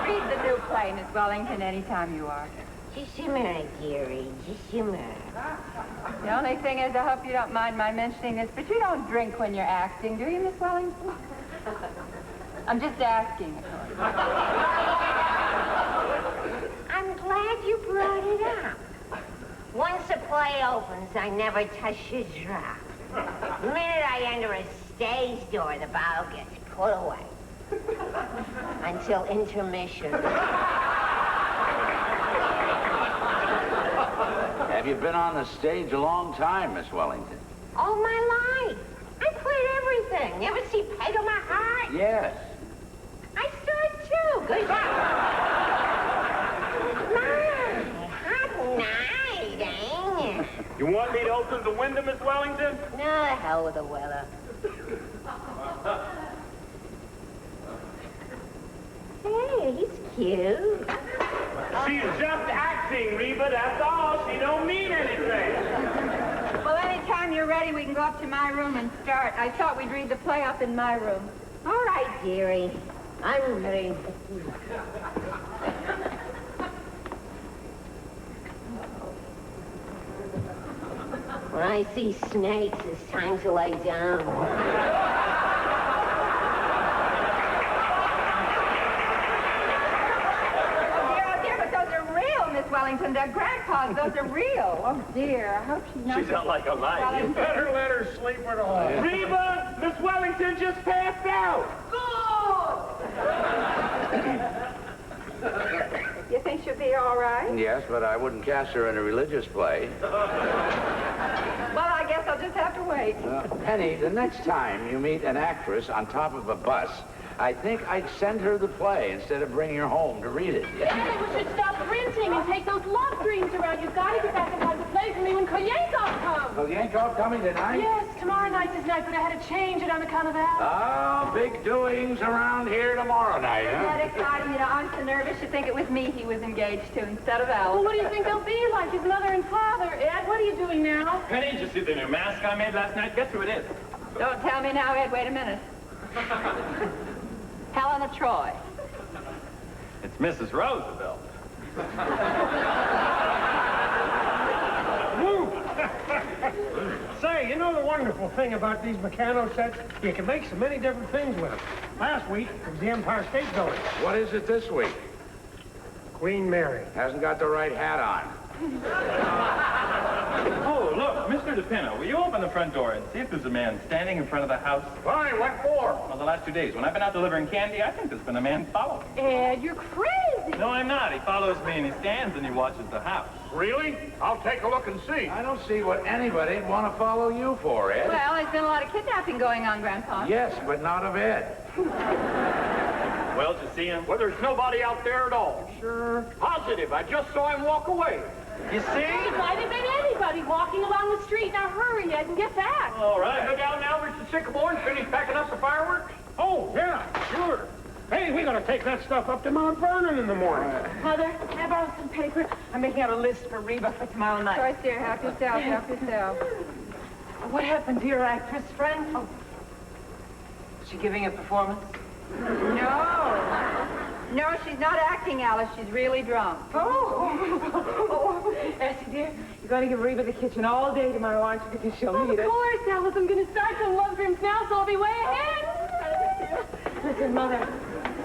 Read the new play, Miss Wellington, anytime you are. Just a minute, dearie. Just a minute. The only thing is, I hope you don't mind my mentioning this, but you don't drink when you're acting, do you, Miss Wellington? I'm just asking. I'm glad you brought it up. Once a play opens, I never touch a drop. The minute I enter a stage door, the bottle gets put away. Until intermission. Have you been on the stage a long time, Miss Wellington? All my life. I played everything. You ever see Peg of My Heart? Yes. I saw it too. Good job. My, hot night, ain't it? You want me to open the window, Miss Wellington? No, the hell with the weather. Hey, he's cute. She's just acting, Reba, that's all. She don't mean anything. Well, anytime you're ready, we can go up to my room and start. I thought we'd read the play up in my room. All right, dearie. I'm ready. When I see snakes, it's time to lay down. Miss Wellington, they're Grandpa's. Those are real. Oh, dear. I hope she's not... She's not like a light. You better let her sleep at home. Reba, Miss Wellington just passed out. Good! You think she'll be all right? Yes, but I wouldn't cast her in a religious play. Well, I guess I'll just have to wait. Penny, the next time you meet an actress on top of a bus, I think I'd send her the play instead of bringing her home to read it. Daddy, we should stop printing and take those love dreams around. You've got to get back and buy the play for me when Kolyankov comes. Kolyankov coming tonight? Yes, tomorrow night's his night, but I had to change it on account of that. Oh, big doings around here tomorrow night, Isn't that huh? exciting? You know, I'm so nervous you think it was me he was engaged to instead of Alice. Well, what do you think they'll be like, his mother and father? Ed, what are you doing now? Penny, did you see the new mask I made last night? Guess who it is? Don't tell me now, Ed. Wait a minute. Helen of Troy. It's Mrs. Roosevelt. Say, you know the wonderful thing about these Meccano sets? You can make so many different things with them. Last week, it was the Empire State Building. What is it this week? Queen Mary. Hasn't got the right hat on. Oh, look, Mr. DePinto, will you open the front door and see if there's a man standing in front of the house? Why? What for? Well, the last 2 days, when I've been out delivering candy, I think there's been a man following me. Ed, you're crazy. No, I'm not. He follows me and he stands and he watches the house. Really? I'll take a look and see. I don't see what anybody'd want to follow you for, Ed. Well, there's been a lot of kidnapping going on, Grandpa. Yes, but not of Ed. Well, did you see him? Well, there's nobody out there at all. Sure. Positive. I just saw him walk away. You see? It might have been anybody walking along the street in a hurry, Ed, and get back. All right. Go down now, Mr. Sycamore, and finish packing up the fireworks. Oh, yeah, sure. Hey, we gotta take that stuff up to Mount Vernon in the morning. Mother, can I borrow some paper? I'm making out a list for Reba for tomorrow night. Of course, dear. Help yourself. Help yourself. What happened to your actress friend? Oh. Is she giving a performance? No. No, she's not acting, Alice. She's really drunk. Oh. Essie, dear, you're going to give Reba the kitchen all day tomorrow, aren't you? Because she'll need it. Of course, Alice. I'm going to start some lunchroom now, so I'll be way ahead. Listen, Mother,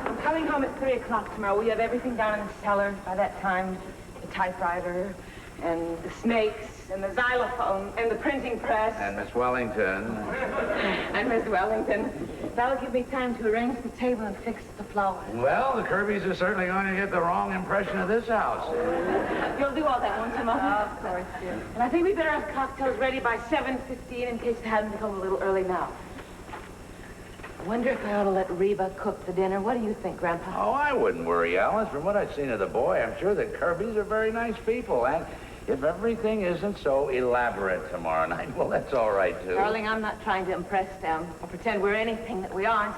I'm coming home at 3 o'clock tomorrow. We have everything down in the cellar by that time. The typewriter and the snakes and the xylophone and the printing press. And Miss Wellington. And Miss Wellington. That'll give me time to arrange the table and fix the flowers. Well, the Kirbys are certainly going to get the wrong impression of this house. You'll do all that, won't you, Mother? Of course, dear. And I think we better have cocktails ready by 7:15 in case they happen to come a little early now. I wonder if I ought to let Reba cook the dinner. What do you think, Grandpa? Oh, I wouldn't worry, Alice. From what I've seen of the boy, I'm sure the Kirbys are very nice people. And if everything isn't so elaborate tomorrow night, well, that's all right, too. Darling, I'm not trying to impress them or pretend we're anything that we aren't.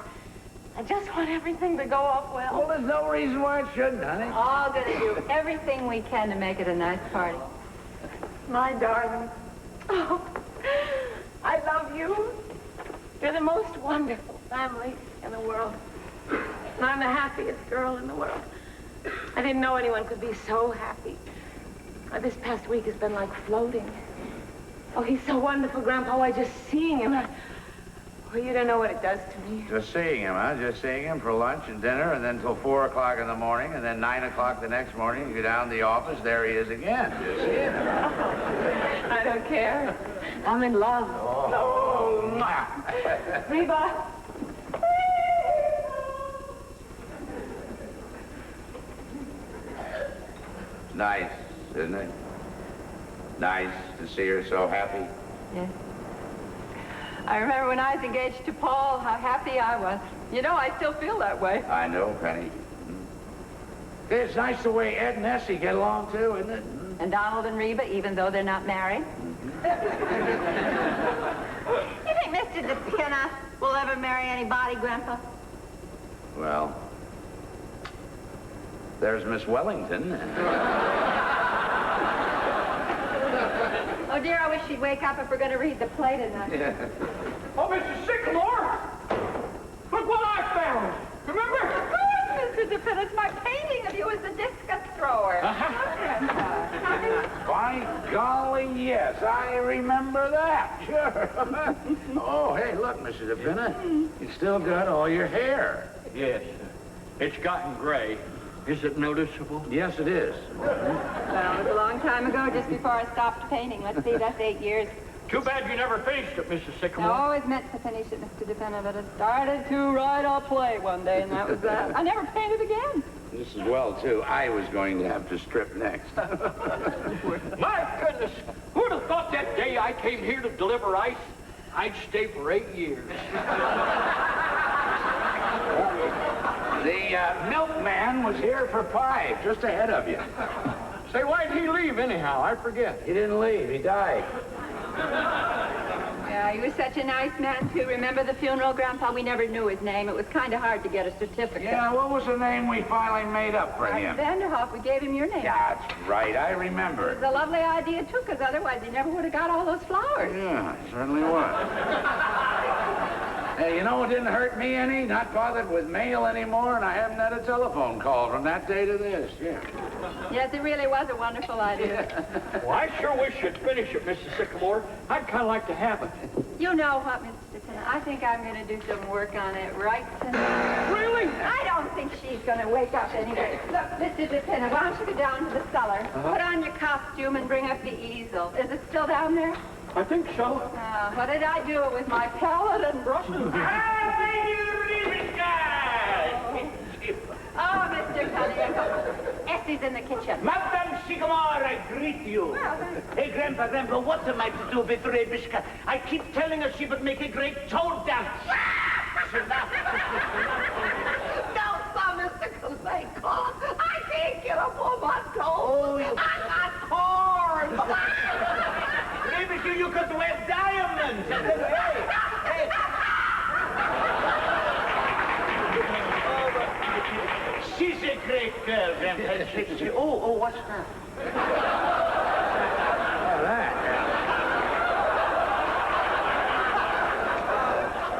I just want everything to go off well. Well, there's no reason why it shouldn't, honey. All going to do everything we can to make it a nice party. My darling. Oh, I love you. You're the most wonderful family in the world. And I'm the happiest girl in the world. I didn't know anyone could be so happy. This past week has been like floating. Oh, he's so wonderful, Grandpa. Why, just seeing him. Well, you don't know what it does to me. Just seeing him, huh? Just seeing him for lunch and dinner, and then till 4 o'clock in the morning, and then 9 o'clock the next morning, you go down to the office, there he is again. Just seeing him. I don't care. I'm in love. Oh. Reba. Nice, isn't it? Nice to see her so happy. Yes. I remember when I was engaged to Paul, how happy I was. You know, I still feel that way. I know, Penny. It's nice the way Ed and Essie get along, too, isn't it? And Donald and Reba, even though they're not married. You think Mr. DePinto will ever marry anybody, Grandpa? Well, there's Miss Wellington. Oh, dear, I wish she'd wake up if we're going to read the play tonight. Yeah. Oh, Mr. Sycamore! Look what I found! Remember? Mr. DePinto, it's my painting of you as the discus thrower. By golly, yes, I remember that. Sure. Oh, hey, look, Mr. DePinto. You still got all your hair. Yes. It's gotten gray. Is it noticeable? Yes, it is. Well, it was a long time ago, just before I stopped painting. Let's see, that's 8 years. Too bad you never finished it, Mrs. Sycamore. I always meant to finish it, Mr. DePinto, but I started to write a play one day, and that was that. I never painted again. This is well, too. I was going to have to strip next. My goodness! Who'd have thought that day I came here to deliver ice, I'd stay for 8 years. The milkman was here for 5, just ahead of you. Say, why'd he leave anyhow? I forget. He didn't leave. He died. Yeah, he was such a nice man, too. Remember the funeral, Grandpa? We never knew his name. It was kind of hard to get a certificate. Yeah, what was the name we finally made up for him? Vanderhoff. We gave him your name. That's right. I remember. It was a lovely idea, too, because otherwise he never would have got all those flowers. Yeah, it certainly was. Hey, you know it didn't hurt me any? Not bothered with mail anymore, and I haven't had a telephone call from that day to this. Yeah. Yes, it really was a wonderful idea. Well, I sure wish you'd finish it, Mrs. Sycamore. I'd kind of like to have it. You know what, Mr. Pinner? I think I'm going to do some work on it right tonight. Really? I don't think she's going to wake up anyway. Look, Mr. DePinner, why don't you go down to the cellar, put on your costume, and bring up the easel. Is it still down there? I think so. What did I do with my palette and brushes? Oh, Mr. Cunningham. Essie's in the kitchen. Madame Sycamore, I greet you. Hey, Grandpa, what am I to do with Rebishka? I keep telling her she would make a great toe dance. She laughed. No, sir, Mr. Kuzenko. I can't get up on my toes. I got corn. Rebishka, you could wear diamonds. Hey. She's a great girl, Grandpa. Oh, what's that?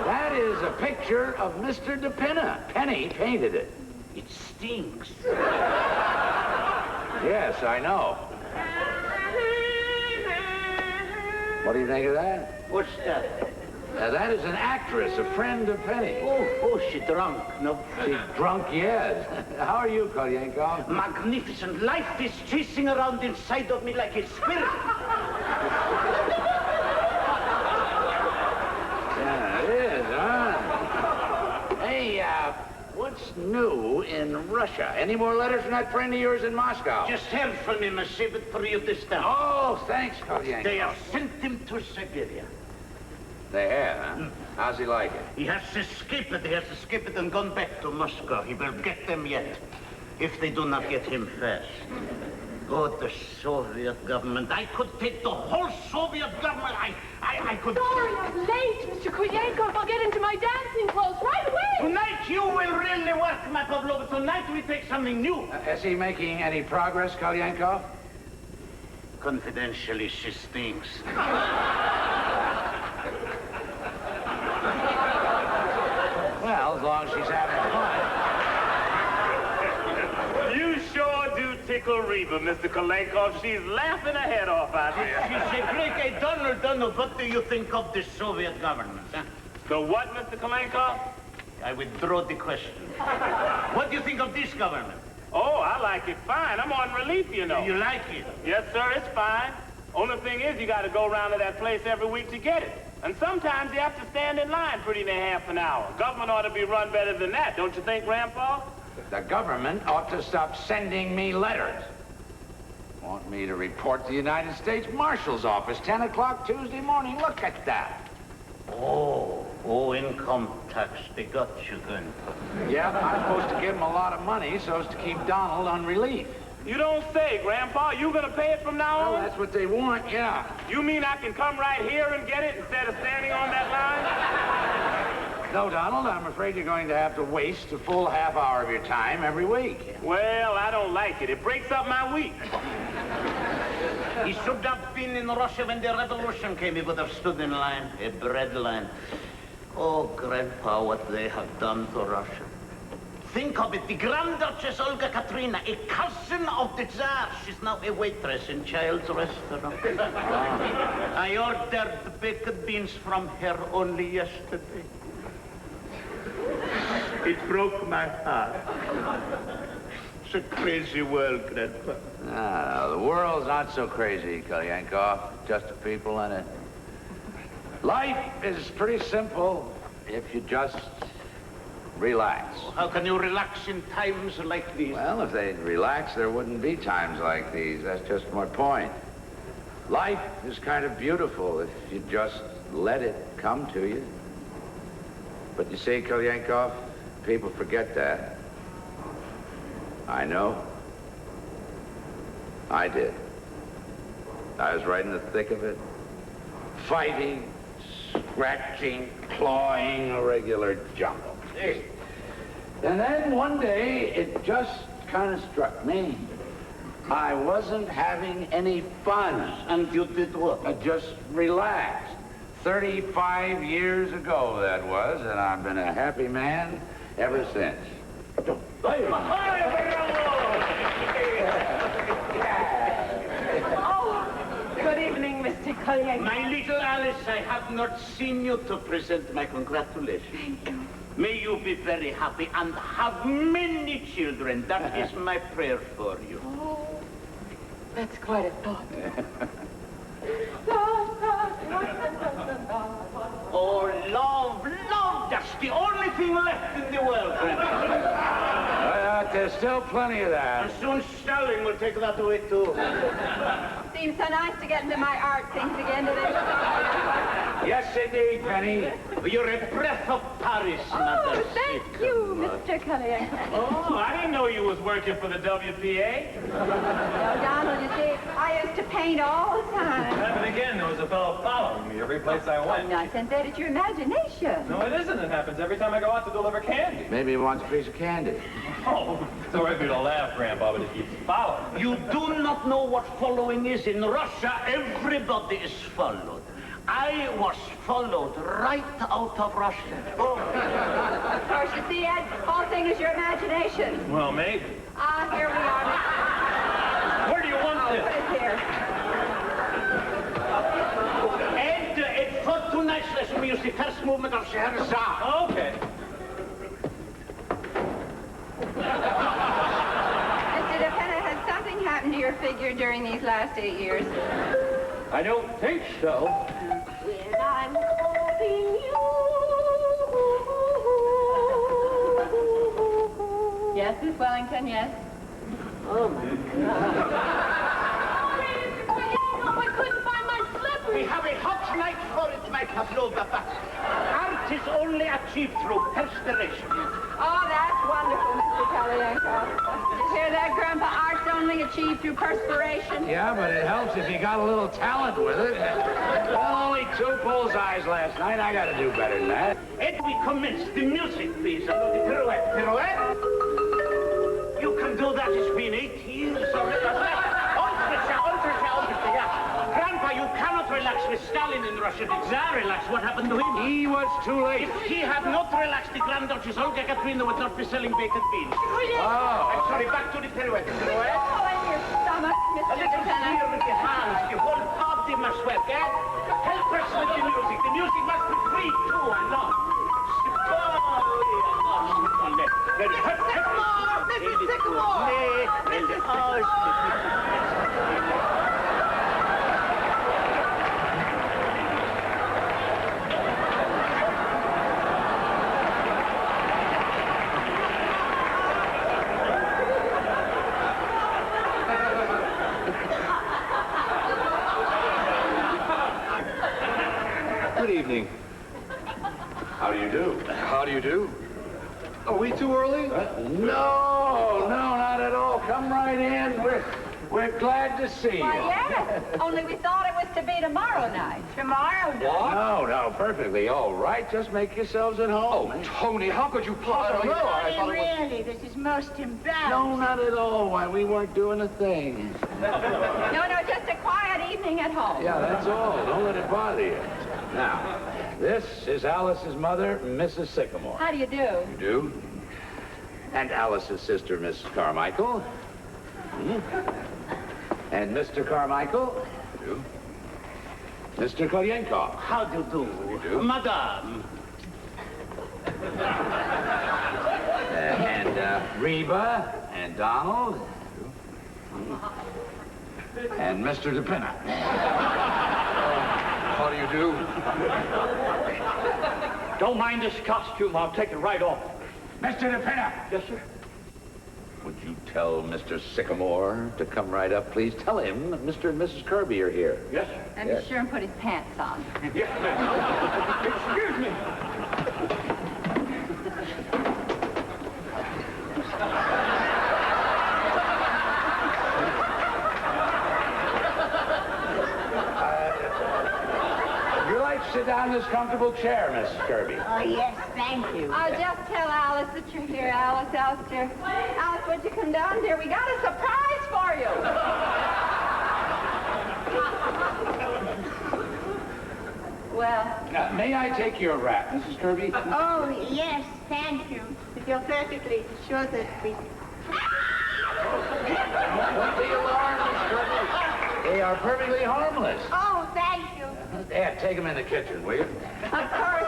That is a picture of Mr. DePinner. Penny painted it. It stinks. Yes, I know. What do you think of that? What's that? Now, that is an actress, a friend of Penny. Oh, she drunk, no? She's drunk, yes. How are you, Kolyenkov? Magnificent. Life is chasing around inside of me like a spirit. Yeah, it is, huh? Hey, what's new in Russia? Any more letters from that friend of yours in Moscow? Just heard from him, I saved it for you this time. Oh, thanks, Kolyenkov. They have sent him to Siberia. They have, huh? How's he like it? He has escaped and gone back to Moscow. He will get them yet, if they do not get him fast. Oh, the Soviet government. I could take the whole Soviet government. I could... Sorry, I'm late, Mr. Kuyenko. I'll get into my dancing clothes right away. Tonight you will really work, my Pavlova. Tonight we take something new. Is he making any progress, Kolyenkov? Confidentially, she stinks. Well, as long as she's having fun. You sure do tickle Reba, Mr. Kolenkov. She's laughing her head off out there. She's a great Donald. What do you think of the Soviet government, huh? The what, Mr. Kolenkov? I withdraw the question. What do you think of this government? Oh, I like it fine. I'm on relief, you know. You like it? Yes, sir, it's fine. Only thing is, you got to go around to that place every week to get it. And sometimes you have to stand in line pretty near half an hour. Government ought to be run better than that, don't you think, Grandpa? The government ought to stop sending me letters. Want me to report to the United States Marshal's office, 10 o'clock Tuesday morning. Look at that. Oh, income tax. They got you then. Yeah, I'm supposed to give them a lot of money so as to keep Donald on relief. You don't say, Grandpa. You gonna pay it from now on? Well, that's what they want, yeah. You mean I can come right here and get it instead of standing on that line? No, Donald, I'm afraid you're going to have to waste a full half hour of your time every week. Well, I don't like it. It breaks up my week. He should have been in Russia when the revolution came. He would have stood in line, a bread line. Oh, Grandpa, what they have done to Russia. Think of it, the Grand Duchess Olga Katrina, a cousin of the Tsar. She's now a waitress in Child's restaurant. I ordered baked beans from her only yesterday. It broke my heart. It's a crazy world, Grandpa. No, the world's not so crazy, Kolyenkov. Just the people in it. Life is pretty simple if you just relax. How can you relax in times like these? Well, if they'd relax, there wouldn't be times like these. That's just my point. Life is kind of beautiful if you just let it come to you. But you see, Kolyenkov, people forget that. I know. I did. I was right in the thick of it. Fighting, scratching, clawing, a regular jungle. And then one day, it just kind of struck me. I wasn't having any fun. And you did what? I just relaxed, 35 years ago that was, and I've been a happy man ever since. Oh, good evening, Mr. Colleen. My little Alice, I have not seen you to present my congratulations. Thank you. May you be very happy and have many children. That is my prayer for you. Oh, that's quite a thought. Oh, love, love, that's the only thing left in the world, Grandpa. There's still plenty of that. And soon Stalin will take that away, too. Seems so nice to get into my art things again today. Yes, indeed, Penny. You're a breath of Paris, Mother. Oh, thank you, Mr. Colleen. Oh, I didn't know you was working for the WPA. No, Donald, you see, I used to paint all the time. Happened again. There was a fellow following me every place I went. Oh, nonsense. That is your imagination. No, it isn't. It happens every time I go out to deliver candy. Maybe he wants a piece of candy. Oh, it's all right for you to laugh, Grandpa, but it keeps following. You do not know what following is. In Russia, everybody is followed. I was followed right out of Russia. Oh. Of course, you see, Ed, whole thing is your imagination. Well, maybe. Ah, here we are. Where do you want this? Put it here. Ed, for tonight's lesson, we use the first movement of Scheherazade. Okay. Mr. DePenna, has something happened to your figure during these last 8 years? I don't think so. When I'm holding you. Yes, Miss Wellington, yes. Oh, my God. I couldn't find my slippers. We have a hot night for it, my Pavlova, but art is only achieved through perspiration. Oh, that's wonderful, Mr. Kalyanko. Did you hear that, Grandpa? Art's only achieved through perspiration. Yeah, but it helps if you got a little talent with it. Well, only 2 bullseyes last night. I got to do better than that. Ed, we commence the music, please. The pirouette. Pirouette? You can do that. It's been 8 years already. Grandpa, you cannot relax with Stalin in Russia. Did Tsar relax? What happened to him? He was too late. If he had not relaxed, the Grand Duchess Olga Katrina would not be selling baked beans. Oh. I'm sorry, back to the pirouette. Pirouette? Oh, in your stomach, A Mr. little DePenna. clear with the hands. The whole body must work, eh? Help us with the music. The music must be free, too, and long. Mrs. Sycamore! Good evening. How do you do? How do you do? Are we too early? No, not at all. Come right in. We're glad to see you. Why, yes. Only we thought it was to be tomorrow night. Tomorrow night? No, perfectly all right. Just make yourselves at home. Oh, Tony, how could you possibly? I thought it was... Really, this is most embarrassing. No, not at all. Why, we weren't doing a thing. No, just a quiet evening at home. Yeah, that's all. Don't let it bother you. Now, this is Alice's mother, Mrs. Sycamore. How do you do? You do? And Alice's sister, Mrs. Carmichael. And Mr. Carmichael. You do? Mr. Kolyenkov. How do you do? You do? Madame. And Reba and Donald. And Mr. DePenna. How do you do? Don't mind this costume. I'll take it right off. Mr. DePenna. Yes, sir. Would you tell Mr. Sycamore to come right up, please? Tell him that Mr. and Mrs. Kirby are here. Yes, sir. And be sure and put his pants on. Yes, ma'am. Excuse me. Sit down in this comfortable chair, Mrs. Kirby. Oh, yes, thank you. I'll just tell Alice that you're here, Alice. Alice, dear. Alice, would you come down, dear? We got a surprise for you. Well, May I take your wrap, Mrs. Kirby? Oh, yes, thank you. If you're perfectly sure that we... They are perfectly harmless. Oh, thank you. Dad, take them in the kitchen, will you? Of course.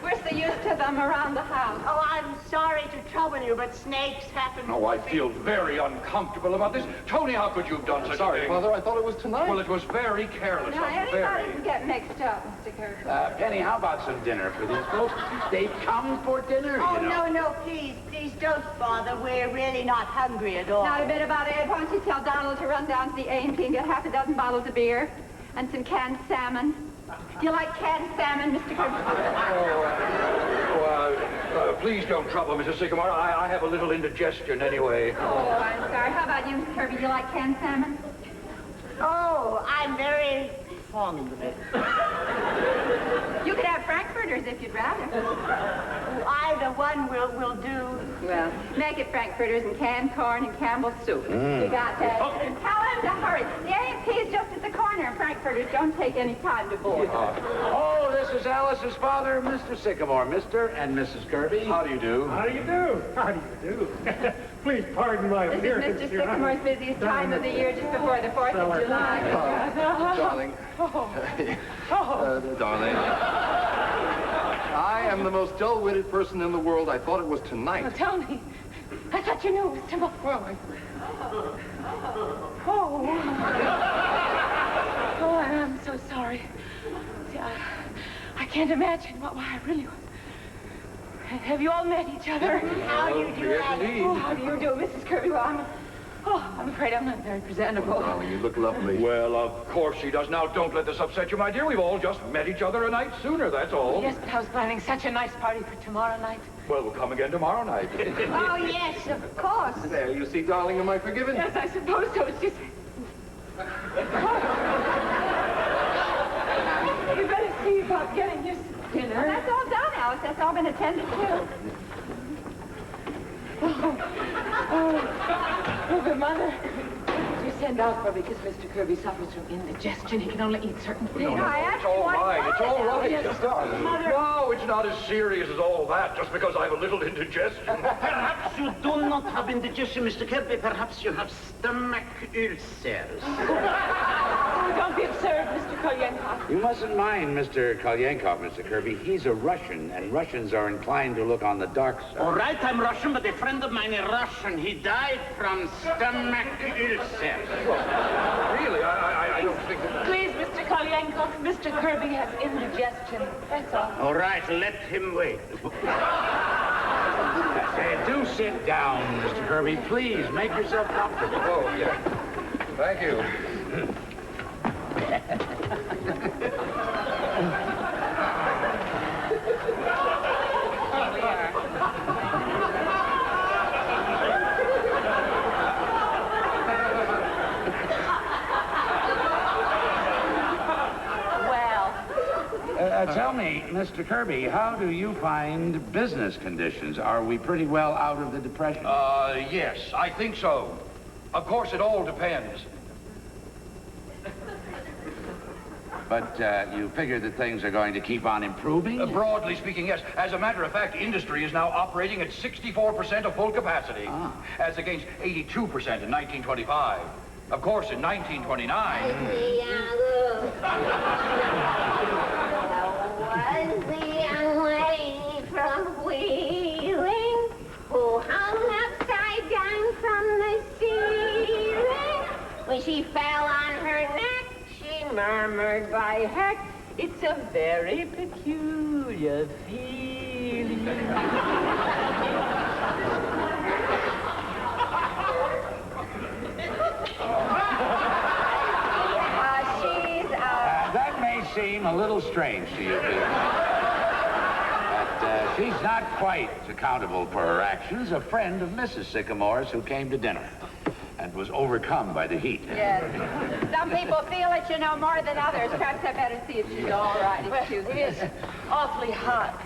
We're so used to them around the house. Oh, I'm sorry to trouble you, but snakes happen. Oh, I feel very uncomfortable about this. Tony, how could you have done such a thing? Father, I thought it was tonight. Well, it was very careless. Now, anybody can get mixed up, Mr. Kirk. Penny, how about some dinner for these folks? They've come for dinner, Oh, you know. no, please don't bother. We're really not hungry at all. Not a bit about it. Why don't you tell Donald to run down to the A&P and get half a dozen bottles of beer and some canned salmon. Do you like canned salmon, Mr. Kirk? Please don't trouble, Mrs. Sycamore. I have a little indigestion anyway. Oh, I'm sorry. How about you, Mr. Kirby? Do you like canned salmon? Oh, I'm very fond of it. You could have frankfurters if you'd rather. Either one will do. Well, make it frankfurters and canned corn and Campbell's soup. You got that? And tell him to hurry. The A&P is just at the corner, and frankfurters don't take any time to boil. Oh, this is Alice's father, Mr. Sycamore. Mr. and Mrs. Kirby. How do you do? How do you do? How do you do? Please pardon my This appearance. is Mr. Sycamore's busiest time of the year, just before the 4th of July. Darling. Darling. I am the most dull-witted person in the world. I thought it was tonight. Oh, Tony, I thought you knew it was tomorrow. Oh, I'm so sorry. See, I can't imagine why I really was. Have you all met each other? How do you do, Alice? Oh, how do you do, Mrs. Kirby? Well, I'm afraid I'm not very presentable. Darling, you look lovely. Well, of course she does. Now, don't let this upset you, my dear. We've all just met each other a night sooner, that's all. Yes, but I was planning such a nice party for tomorrow night. Well, we'll come again tomorrow night. Oh, yes, of course. There, you see, darling, am I forgiven? Yes, I suppose so. It's just... You better see about getting your dinner. Well, that's all done, Alice. That's all been attended to. Oh, but Mother, you send out for because Mr. Kirby suffers from indigestion. He can only eat certain things. No, it's all right. It's all right. No, it's not as serious as all that, just because I have a little indigestion. Perhaps you do not have indigestion, Mr. Kirby. Perhaps you have stomach ulcers. Oh, don't be absurd, Mr. Kolyenkov. You mustn't mind Mr. Kolyenkov, Mr. Kirby. He's a Russian, and Russians are inclined to look on the dark side. All right, I'm Russian, but a friend of mine is Russian. He died from stomach ulcers. Well, really, I don't think that... Please, Mr. Kolyenkov, Mr. Kirby has indigestion. That's all. All right, let him wait. Do sit down, Mr. Kirby. Please, make yourself comfortable. Oh, yeah. Thank you. Tell me, Mr. Kirby, how do you find business conditions? Are we pretty well out of the Depression? Yes, I think so. Of course, it all depends. But you figure that things are going to keep on improving? Broadly speaking, yes. As a matter of fact, industry is now operating at 64% of full capacity, as against 82% in 1925. Of course, in 1929... was the young lady from Wheeling who hung upside down from the ceiling. When she fell on her neck, she murmured by heck, "It's a very peculiar feeling." That may seem a little strange to you people. But she's not quite accountable for her actions. A friend of Mrs. Sycamore's who came to dinner and was overcome by the heat. Yes. Some people feel it, you know, more than others. Perhaps I better see if she's all right. Excuse me. It is awfully hot.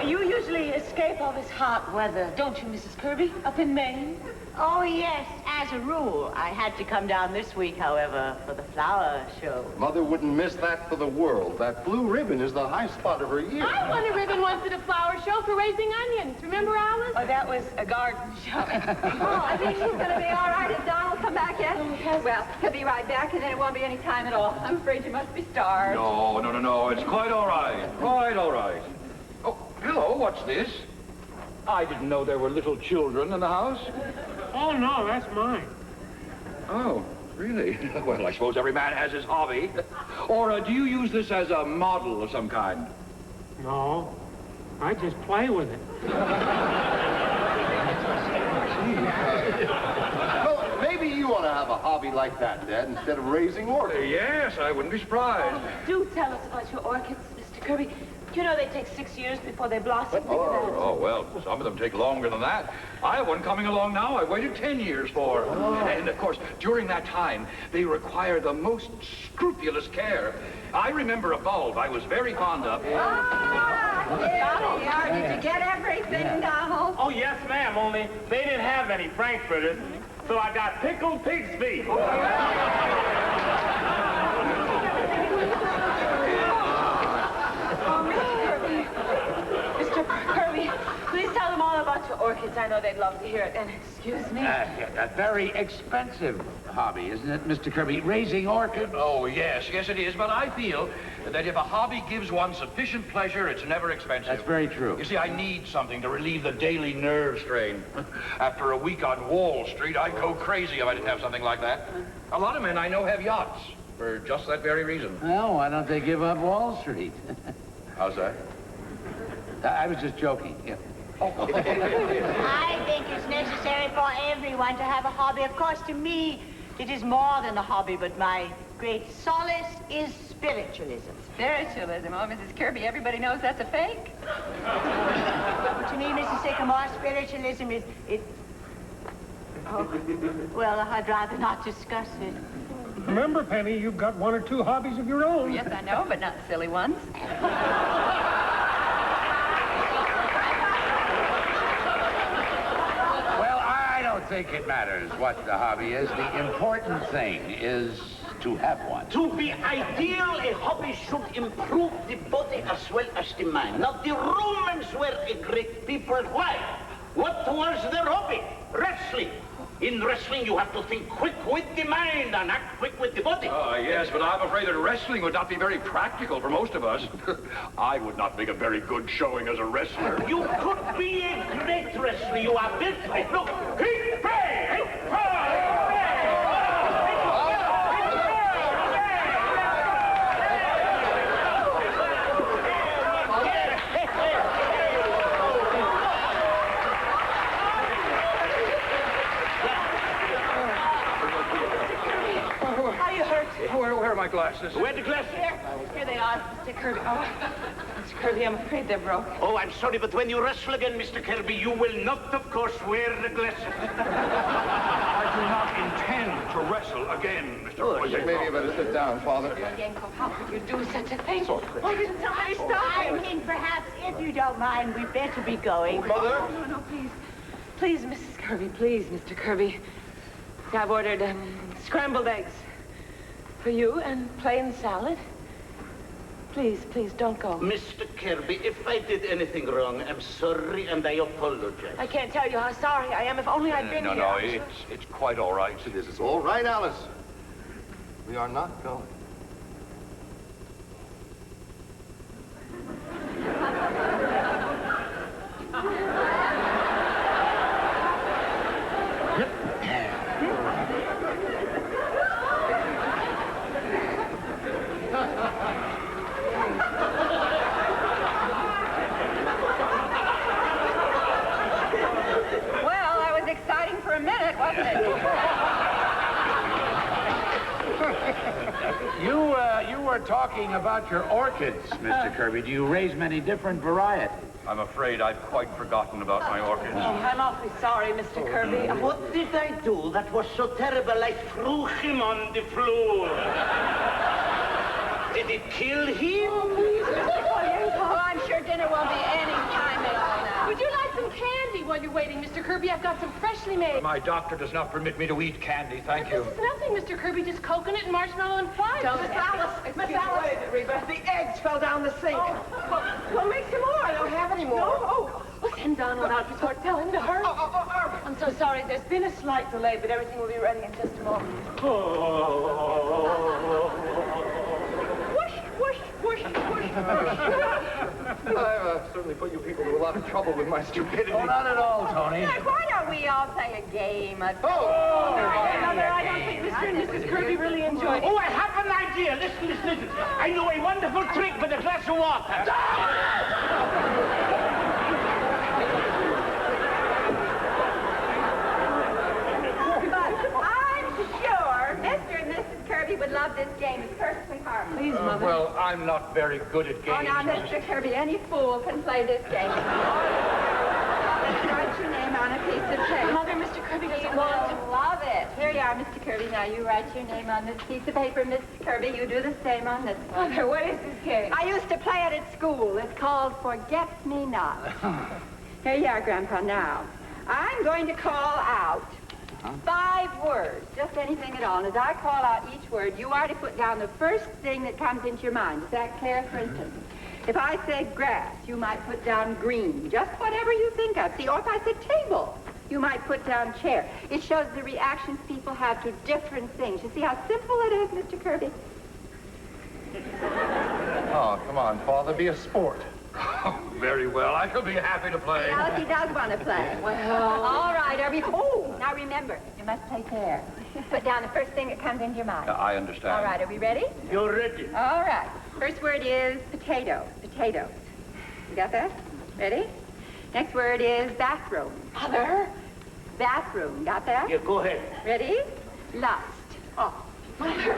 You usually escape all all this hot weather, don't you, Mrs. Kirby, up in Maine? Oh, yes, as a rule. I had to come down this week, however, for the flower show. Mother wouldn't miss that for the world. That blue ribbon is the high spot of her year. I won a ribbon once at a flower show for raising onions. Remember, Alice? Oh, that was a garden show. Oh, I think she's going to be all right. Has Donald come back yet? Well, he'll be right back, and then it won't be any time at all. I'm afraid you must be starved. No. It's quite all right. Quite all right. Oh, hello, what's this? I didn't know there were little children in the house. Oh, no, that's mine. Oh, really? Well, I suppose every man has his hobby. Or do you use this as a model of some kind? No, I just play with it. Well, maybe you want to have a hobby like that, Dad, instead of raising orchids. Yes, I wouldn't be surprised. Oh, do tell us about your orchids, Mr. Kirby. You know they take 6 years before they blossom. Oh, well, some of them take longer than that. I have one coming along now I waited 10 years for. And, of course, during that time, they require the most scrupulous care. I remember a bulb I was very fond of. Donald, did you get everything, Donald? Oh, yes, ma'am, only they didn't have any frankfurters, so I got pickled pig's feet. Mr. Kirby, please tell them all about your orchids. I know they'd love to hear it. And excuse me. A very expensive hobby, isn't it, Mr. Kirby? Raising orchids? Oh, yes, it is. But I feel that if a hobby gives one sufficient pleasure, it's never expensive. That's very true. You see, I need something to relieve the daily nerve strain. After a week on Wall Street, I'd go crazy if I didn't have something like that. A lot of men I know have yachts for just that very reason. Well, why don't they give up Wall Street? How's that? I was just joking. Yeah. I think it's necessary for everyone to have a hobby. Of course, to me, it is more than a hobby, but my great solace is spiritualism. Spiritualism? Oh, Mrs. Kirby, everybody knows that's a fake. To me, Mrs. Sycamore, spiritualism is... Oh, well, I'd rather not discuss it. Remember, Penny, you've got 1 or 2 hobbies of your own. Yes, I know, but not silly ones. I don't think it matters what the hobby is. The important thing is to have one. To be ideal, a hobby should improve the body as well as the mind. Now, the Romans were a great people. Why? What was their hobby? Wrestling. In wrestling, you have to think quick with the mind and act quick with the body. Yes, but I'm afraid that wrestling would not be very practical for most of us. I would not make a very good showing as a wrestler. You could be a great wrestler. You are built for it. Look. Hit, pay, hit, pay. Where are my glasses? Where are the glasses? Here they are, Mr. Kirby. Oh, Mr. Kirby, I'm afraid they're broken. Oh, I'm sorry, but when you wrestle again, Mr. Kirby, you will not, of course, wear the glasses. I do not intend to wrestle again, Mr. President. Maybe you better sit down, Father. Yanko, how could you do such a thing? Why didn't somebody stop him? I think perhaps, if you don't mind, we'd better be going. Mother? No, please. Please, Mrs. Kirby, please, Mr. Kirby. I've ordered scrambled eggs for you and plain salad. Please, don't go. Mr. Kirby, if I did anything wrong, I'm sorry and I apologize. I can't tell you how sorry I am. If only I'd been here. No, it's quite all right. It is. It's all right, Alice. We are not going. Well, that was exciting for a minute, wasn't it? You were talking about your orchids, Mr. Kirby. Do you raise many different varieties? I'm afraid I've quite forgotten about my orchids. Oh, I'm awfully sorry, Mr. Kirby. What did I do that was so terrible I threw him on the floor? Did it kill him? Oh, I'm sure dinner won't be any time at all now. Would you like some while you're waiting, Mr. Kirby. I've got some freshly made. My doctor does not permit me to eat candy, thank you. This is nothing, Mr. Kirby. Just coconut and marshmallow and fudge. Miss Alice, Miss Alice. Reba, the eggs fell down the sink. Well, make some more. I don't have any more. No. Oh, send Donald out before tell him to hurry. I'm so sorry. There's been a slight delay, but everything will be ready in just a moment. I've certainly put you people to a lot of trouble with my stupidity. Oh, not at all, Tony. Look, why don't we all play a game? Mother, I don't think Mr. and Mrs. Kirby really enjoyed it. Oh, I have an idea. Listen. I know a wonderful trick with a glass of water. But I'm sure Mr. and Mrs. Kirby would love this game. It's perfectly harmless. Please, Mother. Well, I'm not very good at games. Oh, now, Mr. Kirby, any fool can play this game. Write your name on a piece of paper. Mother, Mr. Kirby doesn't want to. Love it. Here you are, Mr. Kirby. Now, you write your name on this piece of paper. Mrs. Kirby, you do the same on this one. Mother, what is this game? I used to play it at school. It's called Forget Me Not. Here you are, Grandpa. Now, I'm going to call out 5 words, just anything at all. And as I call out each word, you are to put down the first thing that comes into your mind. Is that clear? For instance, if I say grass, you might put down green, just whatever you think of. See, or if I said table, you might put down chair. It shows the reactions people have to different things. You see how simple it is, Mr. Kirby? Oh, come on, Father, be a sport. Oh, very well. I shall be happy to play. Alice, he does want to play. Well, all right, Oh, now remember, you must play fair. Put down the first thing that comes into your mind. I understand. All right, are we ready? You're ready. All right. First word is potato. Potatoes. You got that? Ready? Next word is bathroom. Mother. Bathroom. Got that? Yeah, go ahead. Ready? Lust. Oh, Mother,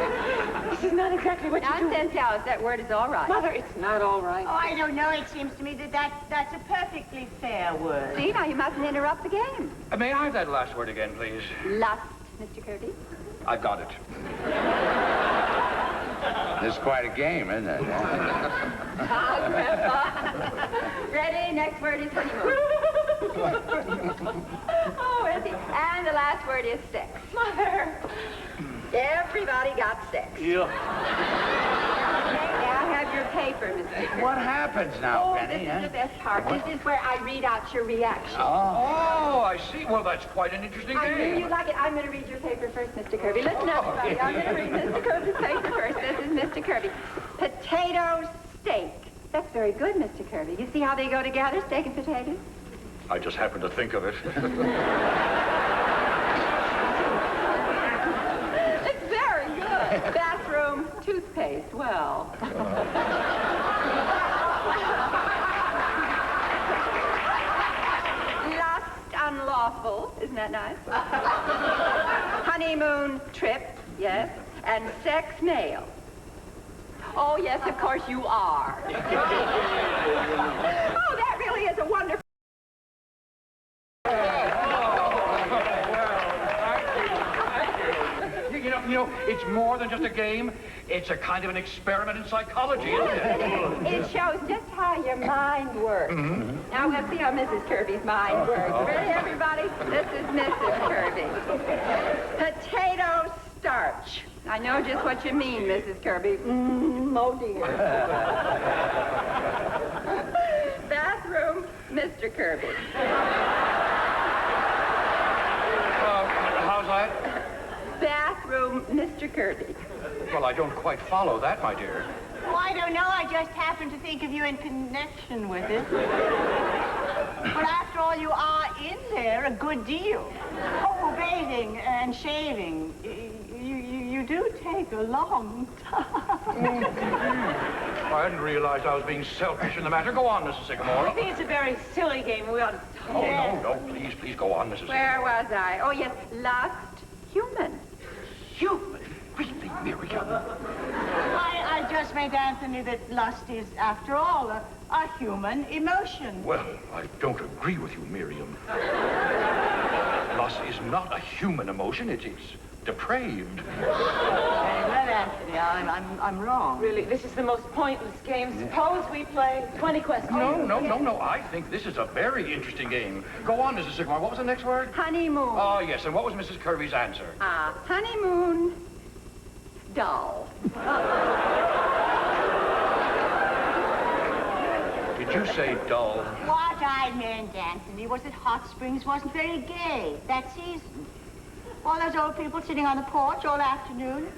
this is not exactly what you do. Nonsense, Alice. That word is all right. Mother, it's not all right. Oh, I don't know. It seems to me that's a perfectly fair word. See, now you mustn't interrupt the game. May I have that last word again, please? Lust, Mr. Kirby. I got it. This is quite a game, isn't it? Ah, Grandpa. Ready? Next word is honeymoon. Oh, is he? And the last word is sex. Mother. Everybody got sex. Yeah. Now have your paper, Mr. Kirby. What happens now, Oh, Penny? this is the best part. This is where I read out your reaction. Oh, I see. Well, that's quite an interesting I knew game. you'd like it. I'm going to read your paper first, Mr. Kirby. Listen, everybody. I'm going to read Mr. Kirby's paper first. This is Mr. Kirby. Potato steak. That's very good, Mr. Kirby. You see how they go together, steak and potatoes? I just happened to think of it. It's very good. Bathroom, toothpaste. Well. Lust, unlawful. Isn't that nice? Honeymoon, trip. Yes. And sex, male. Oh, yes, of course you are. Oh, that really is a wonderful... You know, it's more than just a game. It's a kind of an experiment in psychology, isn't it? It shows just how your mind works. Now we'll see how Mrs. Kirby's mind works. Ready, everybody? This is Mrs. Kirby. Potato starch. I know just what you mean, Mrs. Kirby. Oh, dear. Bathroom, Mr. Kirby. How's that? Bathroom, Mr. Kirby. Well, I don't quite follow that, my dear. Oh, I don't know. I just happened to think of you in connection with it. But after all, you are in there a good deal. Oh, bathing and shaving. You do take a long time. I hadn't realized I was being selfish in the matter. Go on, Mrs. Sycamore. I think it's a very silly game. We ought to stop. Oh, no, please go on, Mrs. Where was I? Oh, yes, lust, human. Human? Really, Miriam? I just made Anthony that lust is, after all, a human emotion. Well, I don't agree with you, Miriam. Lust is not a human emotion. It's depraved. Very well, Anthony. I'm wrong. Really, this is the most pointless game. Suppose we play 20 questions. No. I think this is a very interesting game. Go on, Mrs. Sycamore. What was the next word? Honeymoon. Oh, yes. And what was Mrs. Kirby's answer? Honeymoon. Dull. Did you say dull? What I meant, Anthony, was that Hot Springs wasn't very gay that season. All those old people sitting on the porch all afternoon.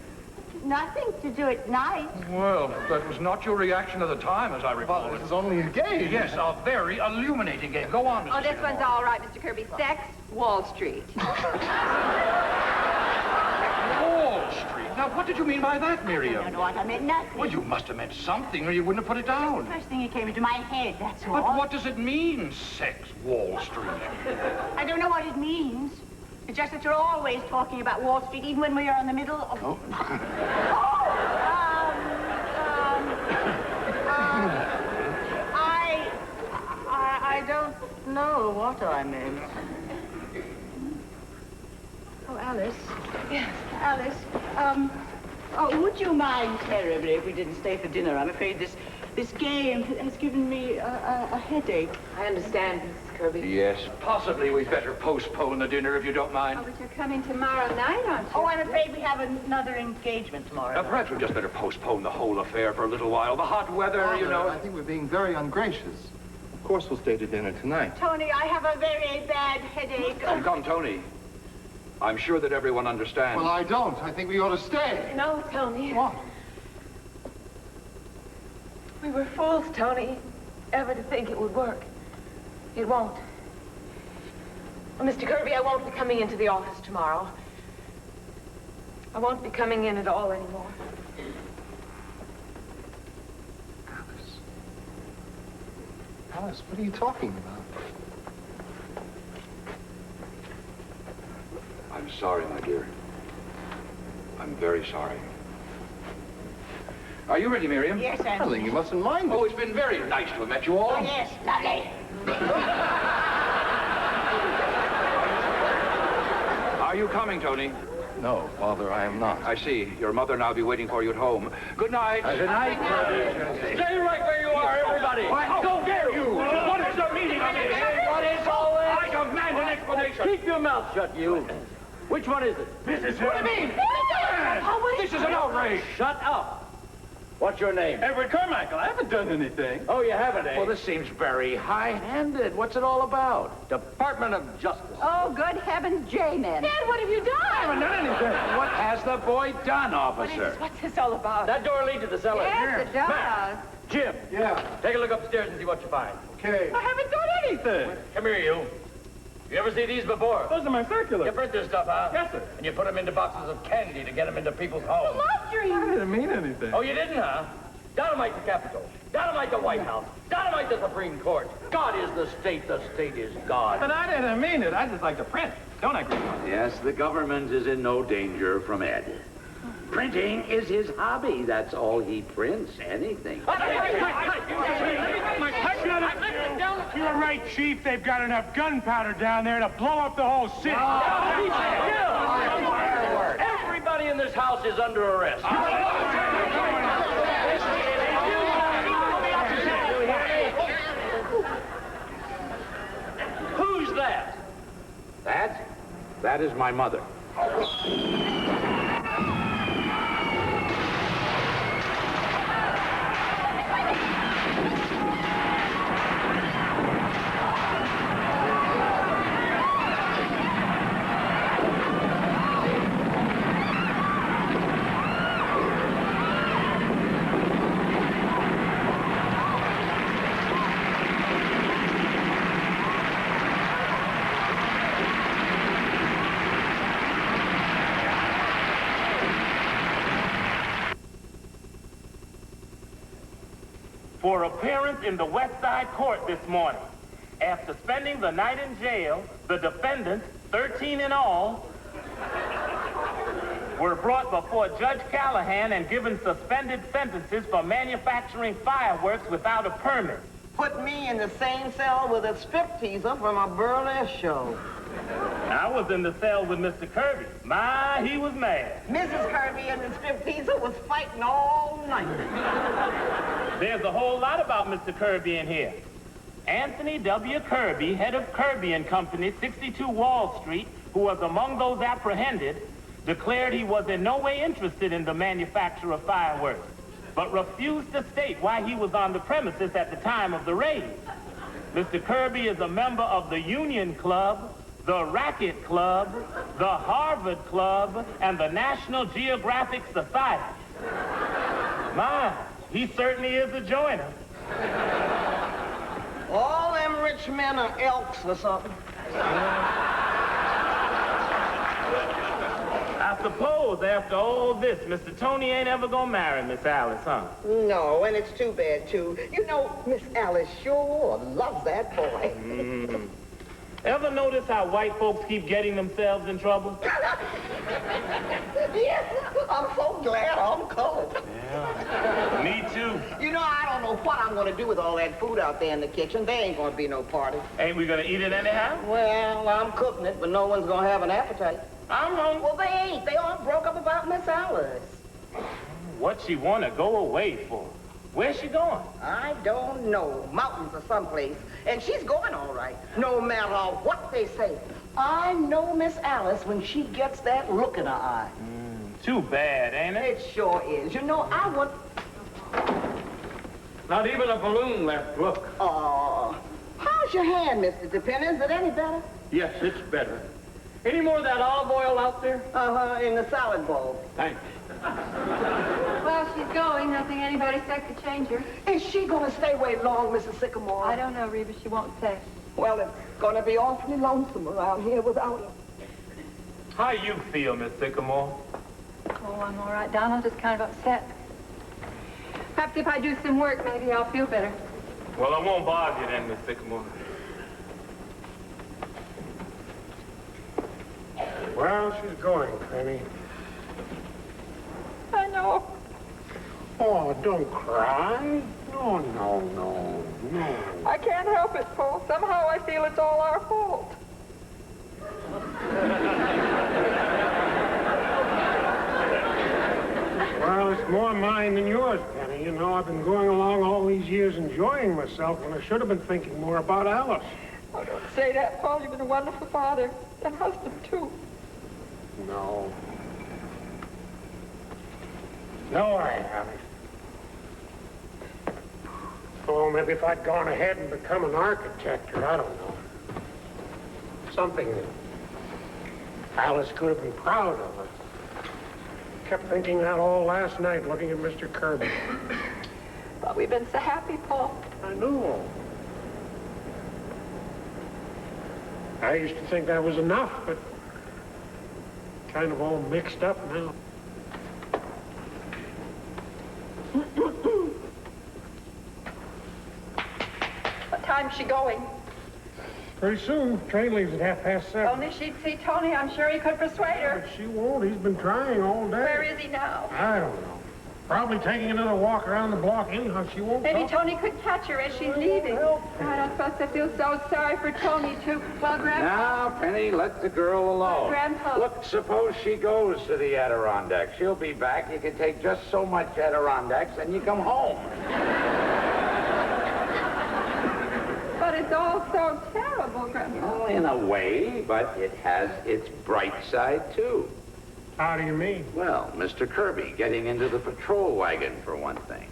Nothing to do at night. Well, that was not your reaction at the time, as I recall. Well, this is only a game. Yes, a very illuminating game. Go on, Mrs. Oh, this Sycamore. one's all right, Mr. Kirby. Sex, Wall Street. Wall Street. Now, what did you mean by that, Miriam? I don't know what I meant. Nothing. Well, you must have meant something, or you wouldn't have put it down. First thing that came into my head, that's all. But what does it mean, sex, Wall Street? I don't know what it means. It's just that you're always talking about Wall Street, even when we are in the middle of... I don't know what I meant. Oh, Alice. Yes, Alice. Would you mind terribly if we didn't stay for dinner? I'm afraid this game has given me a headache. I understand, Mrs. Kirby. Yes, possibly we'd better postpone the dinner if you don't mind. Oh, but you're coming tomorrow night, aren't you? Oh, I'm afraid we have another engagement tomorrow. Perhaps we'd just better postpone the whole affair for a little while. The hot weather, you know. I think we're being very ungracious. Of course we'll stay to dinner tonight. Tony, I have a very bad headache. Come, Tony. I'm sure that everyone understands. Well, I don't. I think we ought to stay. No, Tony. What? We were fools, Tony, ever to think it would work. It won't. Well, Mr. Kirby, I won't be coming into the office tomorrow. I won't be coming in at all anymore. Alice, what are you talking about? I'm sorry, my dear. I'm very sorry. Are you ready, Miriam? Yes, Anthony. Darling, you mustn't mind it. Oh, it's been very nice to have met you all. Oh, yes, lovely. Are you coming, Tony? No, Father, I am not. I see. Your mother and I'll be waiting for you at home. Good night. Good night. Stay right where you are, everybody. How dare you? What is the meaning of this? What is all this? I demand an explanation. Keep your mouth shut, you. Which one is it? What do you mean? This is an outrage. Shut up. What's your name? Edward Carmichael. I haven't done anything. Oh, you haven't, eh? Well, this seems very high-handed. What's it all about? Department of Justice. Oh, good heavens, J-Men. Dad, what have you done? I haven't done anything. What has the boy done, officer? What's this all about? That door leads to the cellar. Yes, it does. Jim, Yeah, take a look upstairs and see what you find. okay. I haven't done anything. Come here, you. You ever see these before? Those are my circulars. You print this stuff out? Yes, sir. And you put them into boxes of candy to get them into people's homes. Laundry. I didn't mean anything. Oh, you didn't, huh? Dynamite the Capitol. Dynamite the White House. Dynamite the Supreme Court. God is the state is God. But I didn't mean it. I just like to print. Don't I, Grandpa? Yes, the government is in no danger from Ed. Printing is his hobby. That's all he prints, anything. You're right, Chief. They've got enough gunpowder down there to blow up the whole city. Everybody in this house is under arrest. Who's that? That is my mother. For appearance in the West Side Court this morning. After spending the night in jail, the defendants, 13 in all, were brought before Judge Callahan and given suspended sentences for manufacturing fireworks without a permit. Put me in the same cell with a stripteaser from a burlesque show. I was in the cell with Mr. Kirby. My, he was mad. Mrs. Kirby and the stripteaser was fighting all night. There's a whole lot about Mr. Kirby in here. Anthony W. Kirby, head of Kirby and Company, 62 Wall Street, who was among those apprehended, declared he was in no way interested in the manufacture of fireworks, but refused to state why he was on the premises at the time of the raid. Mr. Kirby is a member of the Union Club, the Racket Club, the Harvard Club, and the National Geographic Society. My, he certainly is a joiner. All them rich men are elks or something. I suppose after all this, Mr. Tony ain't ever gonna marry Miss Alice, huh? No, and it's too bad, too. You know, Miss Alice sure loves that boy. Ever notice how white folks keep getting themselves in trouble? Yes, I'm so glad I'm colored. Yeah, me too. You know, I don't know what I'm going to do with all that food out there in the kitchen. There ain't going to be no party. Ain't we gonna eat it anyhow? Well, I'm cooking it, but no one's going to have an appetite. I'm hungry. Well, they ain't. They all broke up about Miss Alice. What she wanna go away for? Where's she going? I don't know. Mountains or someplace. And she's going all right, no matter what they say. I know Miss Alice when she gets that look in her eye. Too bad, ain't it? It sure is. You know, I want... Not even a balloon left, look. Oh, how's your hand, Mr. Dependent? Is it any better? Yes, it's better. Any more of that olive oil out there? In the salad bowl. Thanks. Well, she's going. I don't think anybody's sick to change her. Is she going to stay away long, Mrs. Sycamore? I don't know, Reba. She won't say. Well, it's going to be awfully lonesome around here without her. How you feel, Miss Sycamore? Oh, I'm all right, Donald. Just kind of upset. Perhaps if I do some work, maybe I'll feel better. Well, I won't bother you then, Miss Sycamore. Well, she's going, Penny. I know. Oh, don't cry. No. I can't help it, Paul. Somehow I feel it's all our fault. Well, it's more mine than yours, Penny. You know, I've been going along all these years enjoying myself when I should have been thinking more about Alice. Oh, don't say that, Paul. You've been a wonderful father and husband, too. No. No, I haven't. Oh, maybe if I'd gone ahead and become an architect, or I don't know. Something that Alice could have been proud of. I kept thinking that all last night, looking at Mr. Kirby. But we've been so happy, Paul. I know. I used to think that was enough, but kind of all mixed up now. What time's she going? Pretty soon. Train leaves at 7:30. Only she'd see Tony. I'm sure he could persuade her. But she won't. He's been trying all day. Where is he now? I don't know. Probably taking another walk around the block anyhow. She won't Maybe talk. Tony could catch her as she's leaving. God, I'm supposed to feel so sorry for Tony, too. Well, Grandpa... Now, Penny, let the girl alone. Grandpa... Look, suppose she goes to the Adirondacks. She'll be back. You can take just so much Adirondacks, and you come home. But it's all so terrible, Grandpa. Well, in a way, but it has its bright side, too. How do you mean? Well, Mr. Kirby getting into the patrol wagon, for one thing.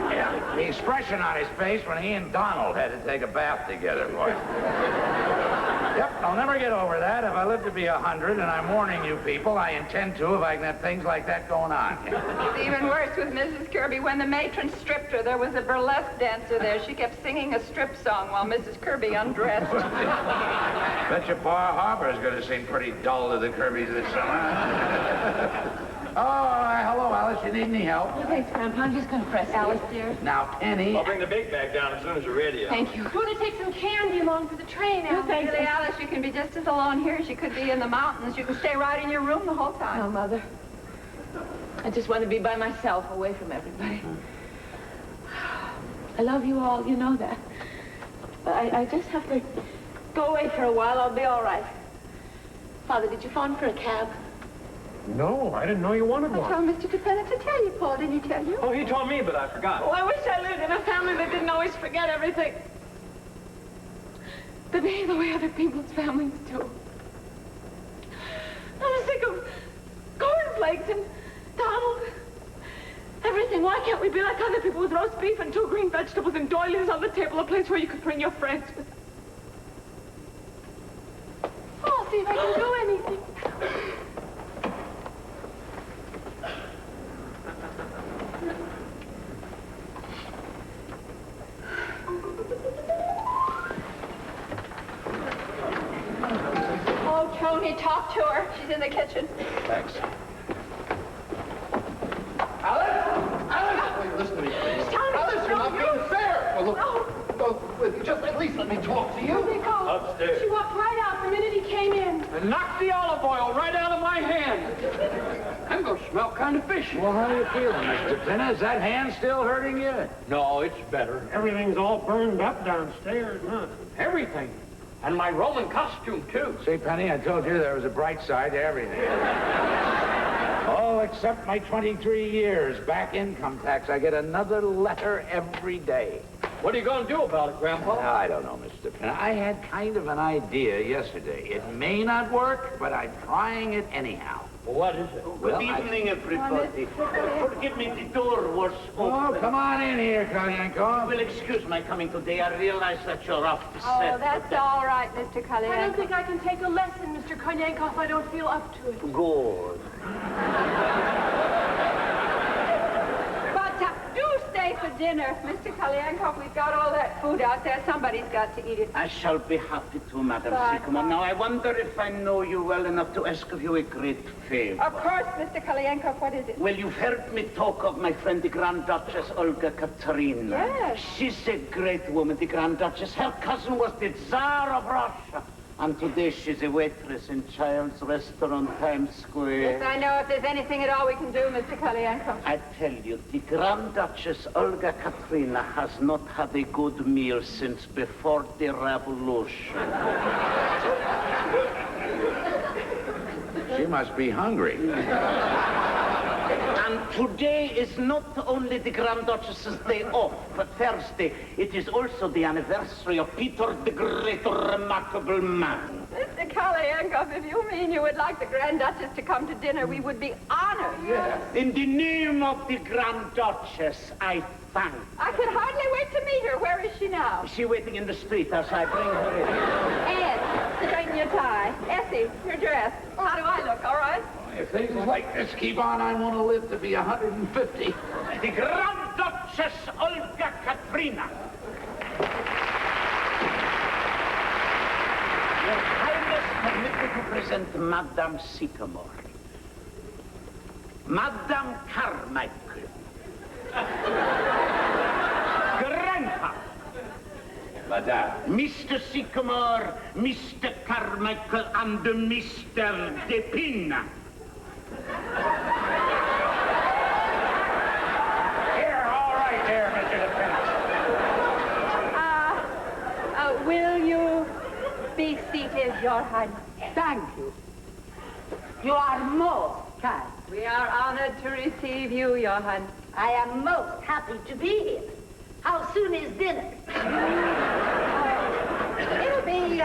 Yeah, the expression on his face when he and Donald had to take a bath together, boy. Yep, I'll never get over that. If I live to be 100, and I'm warning you people, I intend to if I can have things like that going on. It's even worse with Mrs. Kirby. When the matron stripped her, there was a burlesque dancer there. She kept singing a strip song while Mrs. Kirby undressed. Bet you Pa Harbour is going to seem pretty dull to the Kirbys this summer. Hello, Alice. You need any help? No, thanks, Grandpa. I'm just going to press Alice, dear. Now, Penny... I'll bring the big bag down as soon as you're ready. Thank you. You want to take some candy along for the train, No, Alice? thanks, Alice. You can be just as alone here as you could be in the mountains. You can stay right in your room the whole time. No, Mother. I just want to be by myself, away from everybody. I love you all, you know that. But I just have to go away for a while. I'll be all right. Father, did you phone for a cab? No, I didn't know you wanted I one. told Mr. DePenna to tell you, Paul. Didn't he tell you? Oh, he told me, but I forgot. Oh, I wish I lived in a family that didn't always forget everything. The way other people's families do. I'm sick of cornflakes and Donald. Everything. Why can't we be like other people with roast beef and 2 green vegetables and doilies on the table, a place where you could bring your friends with? Oh, I'll see if I can do anything. Oh, Tony, talk to her. She's in the kitchen. Thanks. Alice! Wait, listen to me, please. Tony, Alice, you're not being fair! Well, look, just at least let me talk to you. Upstairs. She walked right out the minute he came in. And knocked the olive oil right out of my hand. I'm going to smell kind of fishy. Well, how are you feeling, Mr. Pinna? Is that hand still hurting you? No, it's better. Everything's all burned up downstairs, huh? Everything. And my Roman costume, too. See, Penny, I told you there was a bright side to everything. Oh, except my 23 years back income tax. I get another letter every day. What are you going to do about it, Grandpa? I don't know, Mr. Pinna. I had kind of an idea yesterday. It may not work, but I'm trying it anyhow. Well, what is it? Good evening, everybody. Forgive me, the door was open. Oh, come on in here, Kalyankov. You will excuse my coming today. I realize that you're off the Oh, set. that's all right, Mr. Colleen. I don't think I can take a lesson, Mr. Konyankov. I don't feel up to it. Good. But do stay for dinner, Mr. Kalyankov. We've got all that food out there. Somebody's got to eat it. I shall be happy to, Madam Bye. Sycamore. Now, I wonder if I know you well enough to ask of you a great favor. Of course, Mr. Kalyankov. What is it? Well, you've heard me talk of my friend, the Grand Duchess Olga Katerina. Yes. She's a great woman, the Grand Duchess. Her cousin was the Tsar of Russia. And today she's a waitress in Child's Restaurant, Times Square. Yes, I know. If there's anything at all we can do, Mr. Kalyankov. I tell you, the Grand Duchess Olga Katerina has not had a good meal since before the revolution. She must be hungry. And today is not only the Grand Duchess's day off, but Thursday, it is also the anniversary of Peter the Great, remarkable man. Mr. Kalyankov, if you mean you would like the Grand Duchess to come to dinner, we would be honored. Yes. In the name of the Grand Duchess, I thank. I could hardly wait to meet her. Where is she now? She's waiting in the street as I bring her in. Ed, straighten your tie. Essie, your dress. How do I look, all right? If things like this keep on, I want to live to be 150. The Grand Duchess Olga Katerina. Your Highness, permit me to present Madame Sycamore. Madame Carmichael. Grandpa. Madame. Mr. Sycamore, Mr. Carmichael, and Mr. DePina. Here, all right there, Mr. DePinna. Will you be seated, Your Highness? Thank you. You are most kind. We are honored to receive you, Your Highness. I am most happy to be here. How soon is dinner? It'll be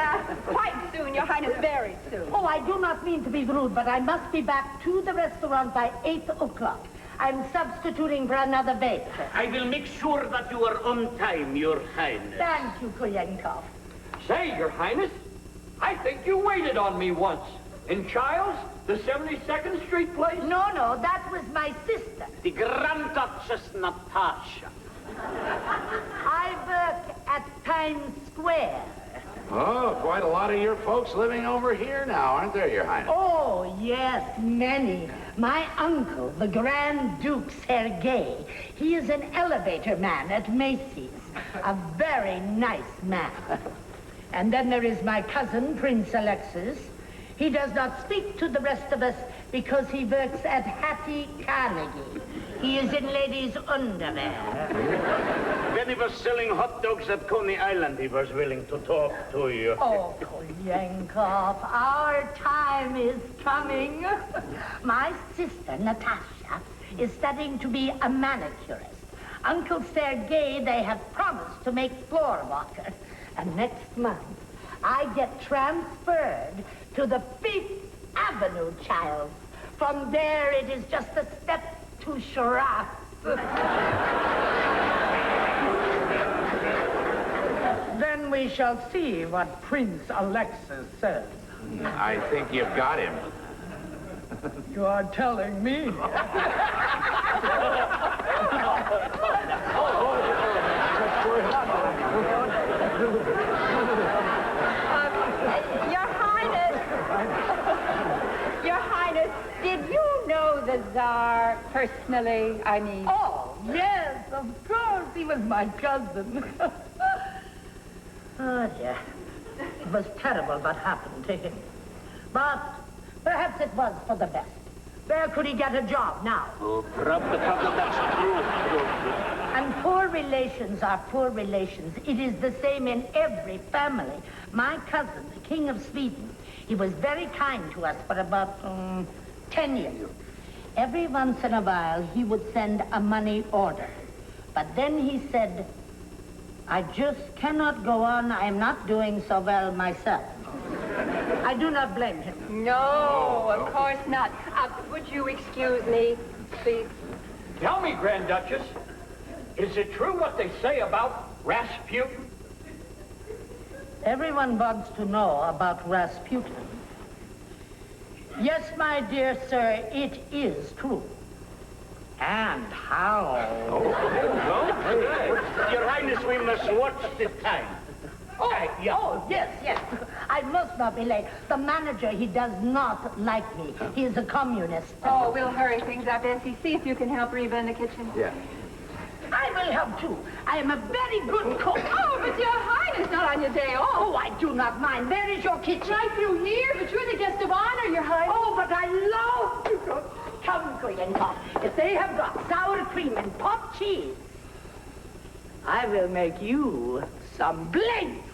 quite soon, Your Highness, very soon. Oh, I do not mean to be rude, but I must be back to the restaurant by 8 o'clock. I'm substituting for another waiter. I will make sure that you are on time, Your Highness. Thank you, Kolyankov. Say, Your Highness, I think you waited on me once. In Childs, the 72nd Street place? No, that was my sister. The Grand Duchess Natasha. I work at Times Square. Oh, quite a lot of your folks living over here now, aren't there, Your Highness? Oh, yes, many. My uncle, the Grand Duke Sergei, he is an elevator man at Macy's. A very nice man. And then there is my cousin, Prince Alexis. He does not speak to the rest of us because he works at Hattie Carnegie. He is in ladies' underwear. When he was selling hot dogs at Coney Island, he was willing to talk to you. Oh, Yankov, our time is coming. My sister, Natasha, is studying to be a manicurist. Uncle Sergei, they have promised to make floor walker. And next month, I get transferred to the 5th Avenue, child. From there, it is just a step to Shiraz. Then we shall see what Prince Alexis says. I think you've got him. You are telling me. Your Highness, did you know the Tsar personally? I mean... Oh, yes, of course. He was my cousin. Oh, dear. It was terrible what happened to him. But perhaps it was for the best. Where could he get a job now? Oh, probably that's true. And poor relations are poor relations. It is the same in every family. My cousin, the King of Sweden, he was very kind to us for about 10 years. Every once in a while, he would send a money order. But then he said, I just cannot go on. I am not doing so well myself. I do not blame him. No, of course not. Would you excuse me, please? Tell me, Grand Duchess, is it true what they say about Rasputin? Everyone wants to know about Rasputin. Yes, my dear sir, it is true. And how? Your Highness, we must watch the time. Oh, yes. I must not be late. The manager, he does not like me. He is a communist. Oh, we'll hurry things up, Essie. See if you can help Reba in the kitchen. Yeah. I will help too. I am a very good cook. Oh, but Your Highness, not on your day off. Oh, I do not mind. Where is your kitchen? Right through here, but you're the guest of honor, Your Highness. Oh, but I love to cook. Come, Greencock. If they have got sour cream and pot cheese, I will make you some blinks.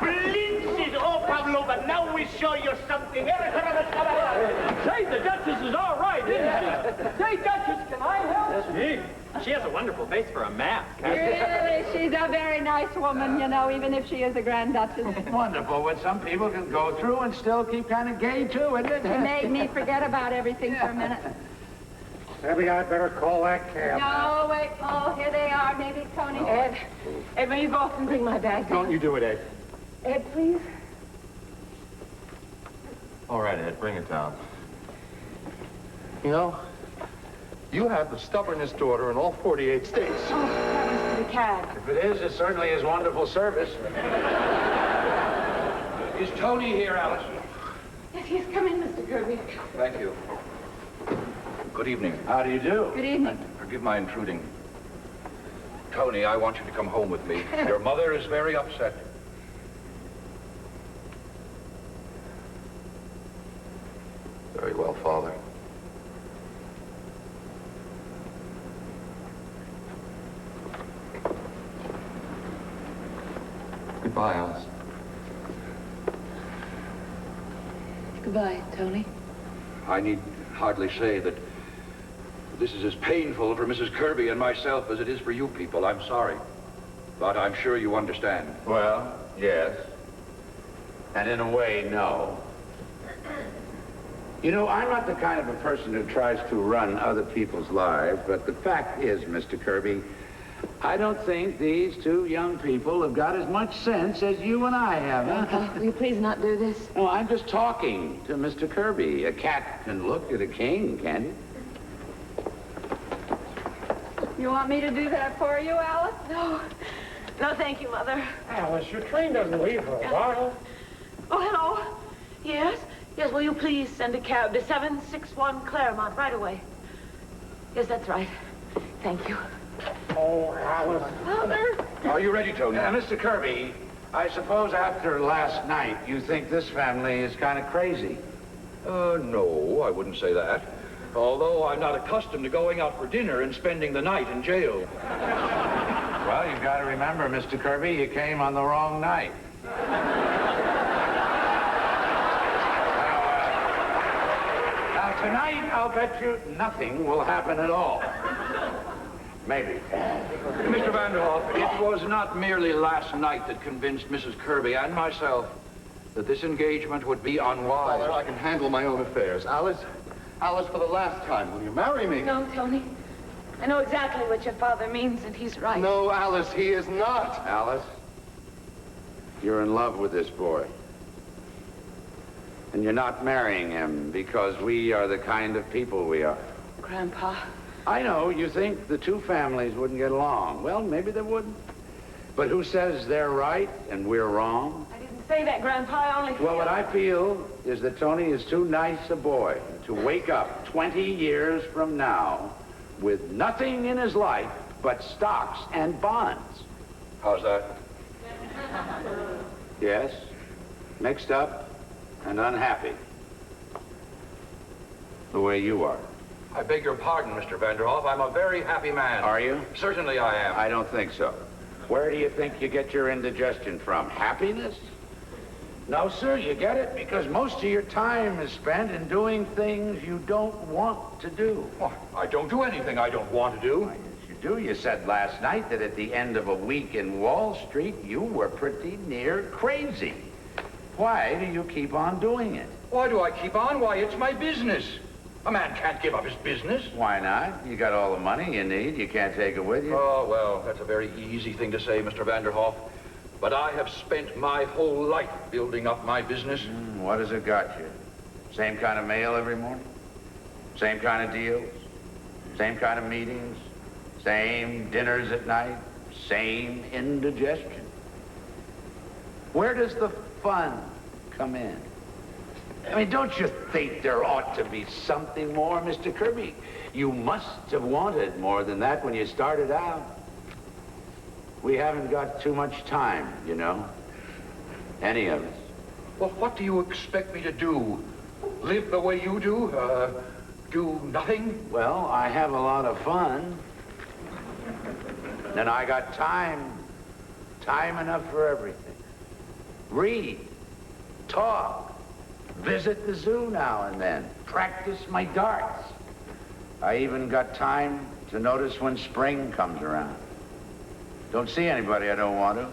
Blinks is all, Pavlova. Now we show you something. Say, the Duchess is all right, isn't she? Say, Duchess, can I help? Gee, she has a wonderful face for a mask. Really, she's a very nice woman, you know, even if she is a Grand Duchess. Wonderful what some people can go through and still keep kind of gay, too, isn't it? It made me forget about everything for a minute. Maybe I'd better call that cab. No, wait, Paul, here they are. Maybe Tony. Ed, will you go off and bring my bag? Don't you do it, Ed. Ed, please. All right, Ed, bring it down. You know, you have the stubbornest daughter in all 48 states. Oh, that was to the cab. If it is, it certainly is wonderful service. Is Tony here, Alice? Yes, he's come in, Mr. Kirby. Thank you. Good evening. How do you do? Good evening. Forgive my intruding. Tony, I want you to come home with me. Your mother is very upset. Very well, Father. Goodbye, Alice. Goodbye, Tony. I need hardly say that this is as painful for Mrs. Kirby and myself as it is for you people. I'm sorry. But I'm sure you understand. Well, yes. And in a way, no. You know, I'm not the kind of a person who tries to run other people's lives, but the fact is, Mr. Kirby, I don't think these two young people have got as much sense as you and I have, huh? Will you please not do this? No, I'm just talking to Mr. Kirby. A cat can look at a king, can't it? You want me to do that for you, Alice? No. No, thank you, Mother. Alice, your train doesn't leave for a while. Oh, hello. Yes? Yes, will you please send a cab to 761 Claremont right away? Yes, that's right. Thank you. Oh, Alice. Mother. Are you ready, Tony? Mr. Kirby, I suppose after last night, you think this family is kind of crazy. No, I wouldn't say that. Although I'm not accustomed to going out for dinner and spending the night in jail. Well, you've got to remember, Mr. Kirby, you came on the wrong night. Now, tonight, I'll bet you nothing will happen at all. Maybe. Mr. Vanderhoff, it was not merely last night that convinced Mrs. Kirby and myself that this engagement would be unwise. Father, I can handle my own affairs. Alice, for the last time, will you marry me? No, Tony. I know exactly what your father means, and he's right. No, Alice, he is not. Alice, you're in love with this boy. And you're not marrying him because we are the kind of people we are. Grandpa. I know you think the two families wouldn't get along. Well, maybe they wouldn't. But who says they're right and we're wrong? I didn't say that, Grandpa. I only feel... Well, what I feel is that Tony is too nice a boy to wake up 20 years from now with nothing in his life but stocks and bonds. How's that? Yes, mixed up and unhappy. The way you are. I beg your pardon, Mr. Vanderhoff. I'm a very happy man. Are you? Certainly I am. I don't think so. Where do you think you get your indigestion from? Happiness? No, sir, you get it because most of your time is spent in doing things you don't want to do. Well, I don't do anything I don't want to do. Yes, you do. You said last night that at the end of a week in Wall Street, you were pretty near crazy. Why do you keep on doing it? Why do I keep on? Why, it's my business. A man can't give up his business. Why not? You got all the money you need. You can't take it with you. Oh, well, that's a very easy thing to say, Mr. Vanderhoff. But I have spent my whole life building up my business. What has it got you? Same kind of mail every morning? Same kind of deals? Same kind of meetings? Same dinners at night? Same indigestion? Where does the fun come in? I mean, don't you think there ought to be something more, Mr. Kirby? You must have wanted more than that when you started out. We haven't got too much time, you know. Any of us. Well, what do you expect me to do? Live the way you do? Do nothing? Well, I have a lot of fun. Then I got time. Time enough for everything. Read. Talk. Visit the zoo now and then. Practice my darts. I even got time to notice when spring comes around. Don't see anybody I don't want to.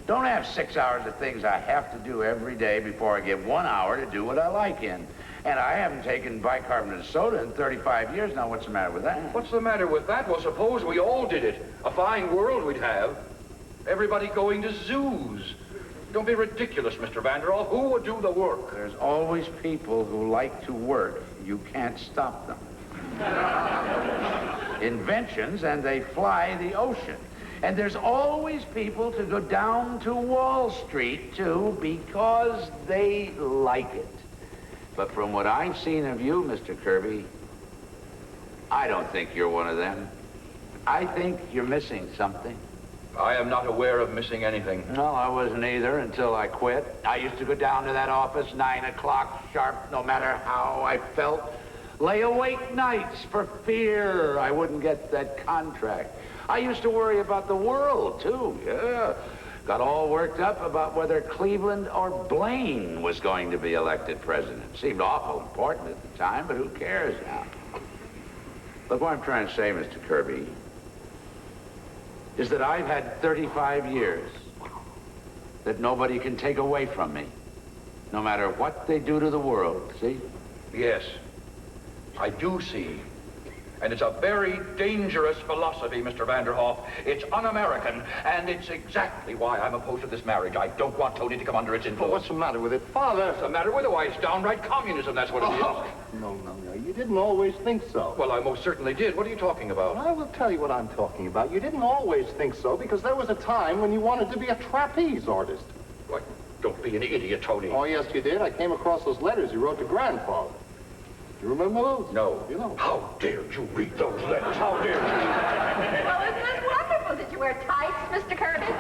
Don't have 6 hours of things I have to do every day before I get 1 hour to do what I like in. And I haven't taken bicarbonate soda in 35 years now. What's the matter with that? What's the matter with that? Well, suppose we all did it. A fine world we'd have. Everybody going to zoos. Don't be ridiculous, Mr. Vanderhoff. Who would do the work? There's always people who like to work. You can't stop them. Inventions, and they fly the ocean. And there's always people to go down to Wall Street, too, because they like it. But from what I've seen of you, Mr. Kirby, I don't think you're one of them. I think you're missing something. I am not aware of missing anything. No, I wasn't either until I quit. I used to go down to that office 9 o'clock sharp, no matter how I felt. Lay awake nights for fear I wouldn't get that contract. I used to worry about the world, too, yeah. Got all worked up about whether Cleveland or Blaine was going to be elected president. Seemed awful important at the time, but who cares now? Look, what I'm trying to say, Mr. Kirby, is that I've had 35 years that nobody can take away from me, no matter what they do to the world, see? Yes, I do see. And it's a very dangerous philosophy, Mr. Vanderhoff. It's un-American, and it's exactly why I'm opposed to this marriage. I don't want Tony to come under its influence. Well, what's the matter with it, Father? What's the matter with it? Why, it's downright communism, that's what it is. No, you didn't always think so. Well, I most certainly did. What are you talking about? Well, I will tell you what I'm talking about. You didn't always think so because there was a time when you wanted to be a trapeze artist. What? Don't be an idiot, Tony. Oh, yes, you did. I came across those letters you wrote to Grandfather. You remember those? No. You know. How dare you read those letters? How dare you? Well, isn't it wonderful that you wear tights, Mr. Kirby?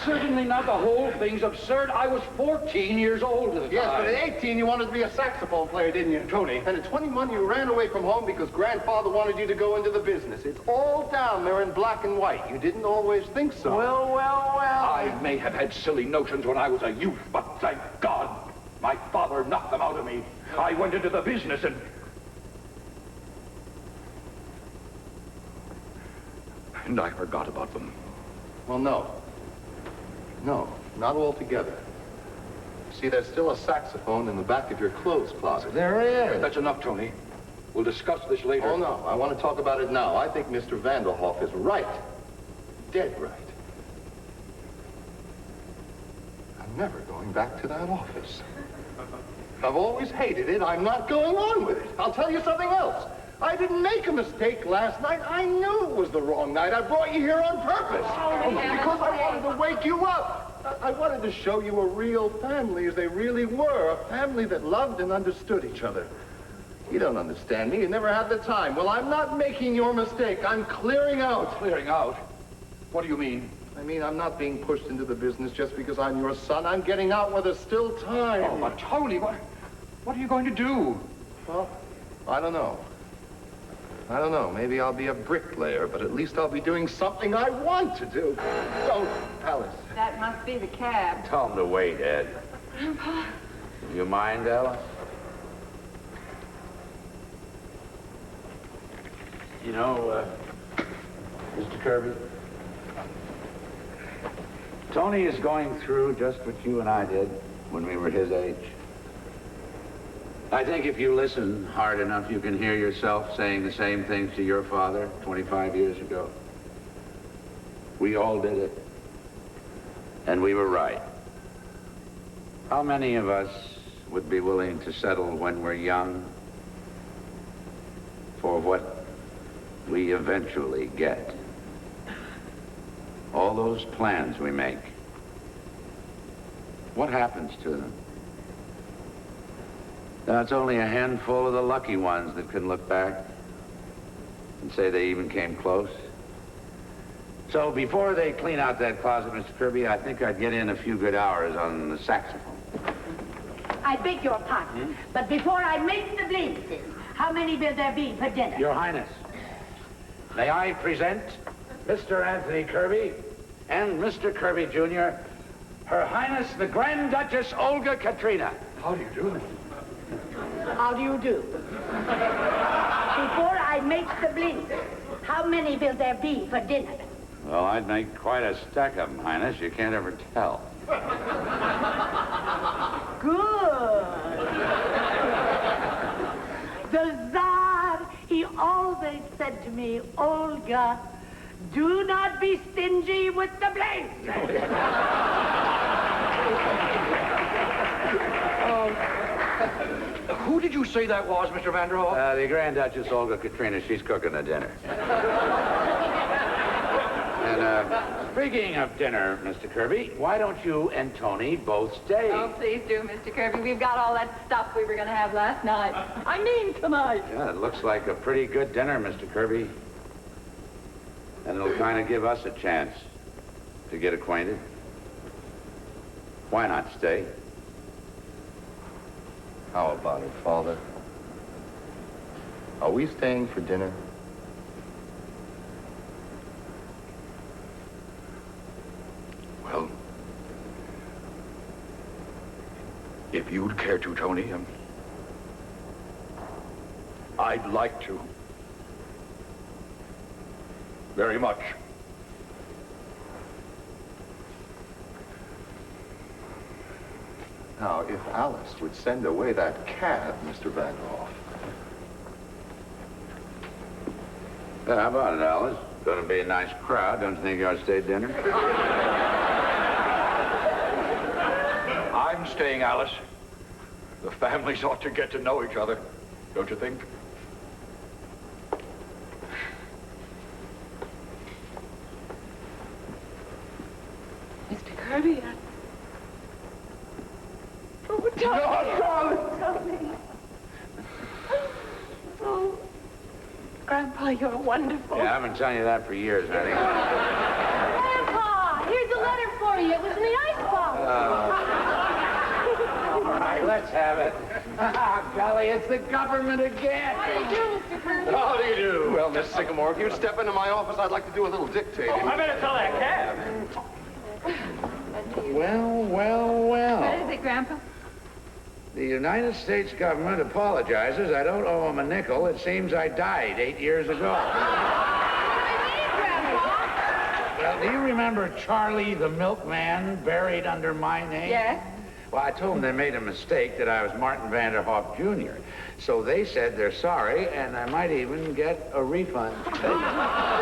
Certainly not. The whole thing's absurd. I was 14 years old at the Yes, time. but at 18 you wanted to be a saxophone player, didn't you, Tony? And at 21 you ran away from home because grandfather wanted you to go into the business. It's all down there in black and white. You didn't always think so. Well. I may have had silly notions when I was a youth, but thank God my father knocked them out of me. I went into the business and I forgot about them. Well, no. No, not altogether. See, there's still a saxophone in the back of your clothes closet. There is. That's enough, Tony. We'll discuss this later. Oh, no. I want to talk about it now. I think Mr. Vanderhoff is right. Dead right. I'm never going back to that office. I've always hated it. I'm not going on with it. I'll tell you something else. I didn't make a mistake last night. I knew it was the wrong night. I brought you here on purpose. Because I wanted to wake you up. I wanted to show you a real family as they really were. A family that loved and understood each other. You don't understand me. You never had the time. Well, I'm not making your mistake. I'm clearing out. Clearing out? What do you mean? I mean, I'm not being pushed into the business just because I'm your son. I'm getting out where there's still time. Oh, but Tony, what are you going to do? Well, I don't know. I don't know. Maybe I'll be a bricklayer, but at least I'll be doing something I want to do. So, Alice. That must be the cab. Tell him to wait, Ed. Grandpa. Do you mind, Ellis? You know, Mr. Kirby, Tony is going through just what you and I did when we were his age. I think if you listen hard enough, you can hear yourself saying the same things to your father 25 years ago. We all did it. And we were right. How many of us would be willing to settle when we're young for what we eventually get? All those plans we make, what happens to them? Now, it's only a handful of the lucky ones that can look back and say they even came close. So before they clean out that closet, Mr. Kirby, I think I'd get in a few good hours on the saxophone. I beg your pardon, but before I make the blintzes, how many will there be for dinner? Your Highness, may I present Mr. Anthony Kirby and Mr. Kirby, Jr., Her Highness the Grand Duchess Olga Katrina. How do you do? How do you do? Before I make the blintzes, how many will there be for dinner? Well, I'd make quite a stack of them, Highness. You can't ever tell. Good. The Tsar, he always said to me, Olga, do not be stingy with the blintzes. Who did you say that was, Mr. Vanderhoff? The Grand Duchess Olga Katrina. She's cooking the dinner. And, speaking of dinner, Mr. Kirby, why don't you and Tony both stay? Oh, please do, Mr. Kirby. We've got all that stuff we were going to have last night. I mean tonight. Yeah, it looks like a pretty good dinner, Mr. Kirby. And it'll kind of give us a chance to get acquainted. Why not stay? How about it, Father? Are we staying for dinner? Well, if you'd care to, Tony, I'd like to. Very much. Now, if Alice would send away that cab, Mr. Vanderhoff. Yeah, how about it, Alice? Gonna be a nice crowd. Don't you think you ought to stay at dinner? I'm staying, Alice. The families ought to get to know each other, don't you think? Mr. Kirby, Oh, Tony. Oh, Grandpa, you're wonderful. Yeah, I've been telling you that for years, honey. Grandpa, here's a letter for you. It let's have it. Golly, it's the government again. How do you do, Mr. Kirby? How do you do? Well, Miss Sycamore, if you'd step into my office, I'd like to do a little dictating. I better tell that cab. Well, well, well. What is it, Grandpa? The United States government apologizes. I don't owe them a nickel. It seems I died 8 years ago. Well, do you remember Charlie the milkman buried under my name? Yes. Well, I told them they made a mistake, that I was Martin Vanderhoff Jr. So they said they're sorry, and I might even get a refund. Grandpa,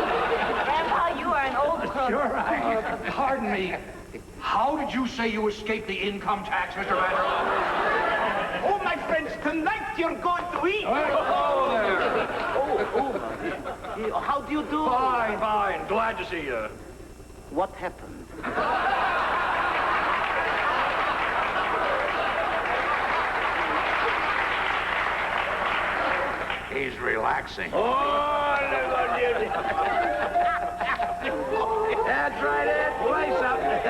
you are an old crook. Sure I am. Pardon me. How did you say you escaped the income tax, Mr. Vanderhoff? Oh, my friends, tonight you're going to eat. Oh, there. How do you do? Fine, fine. Glad to see you. What happened? He's relaxing. That's right, Ed. Play something.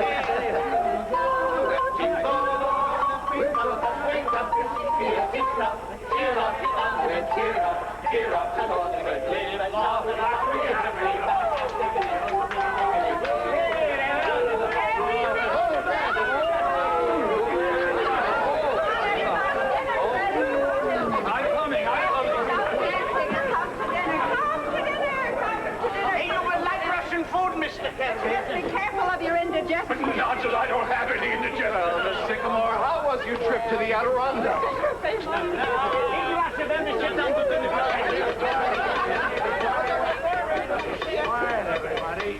Hey, you will like Russian food, Mr. Kirby. Be careful of your indigestion. Nonsense, I don't have any indigestion. Well, Miss Sycamore, how was your trip to the Adirondacks? Quiet, everybody.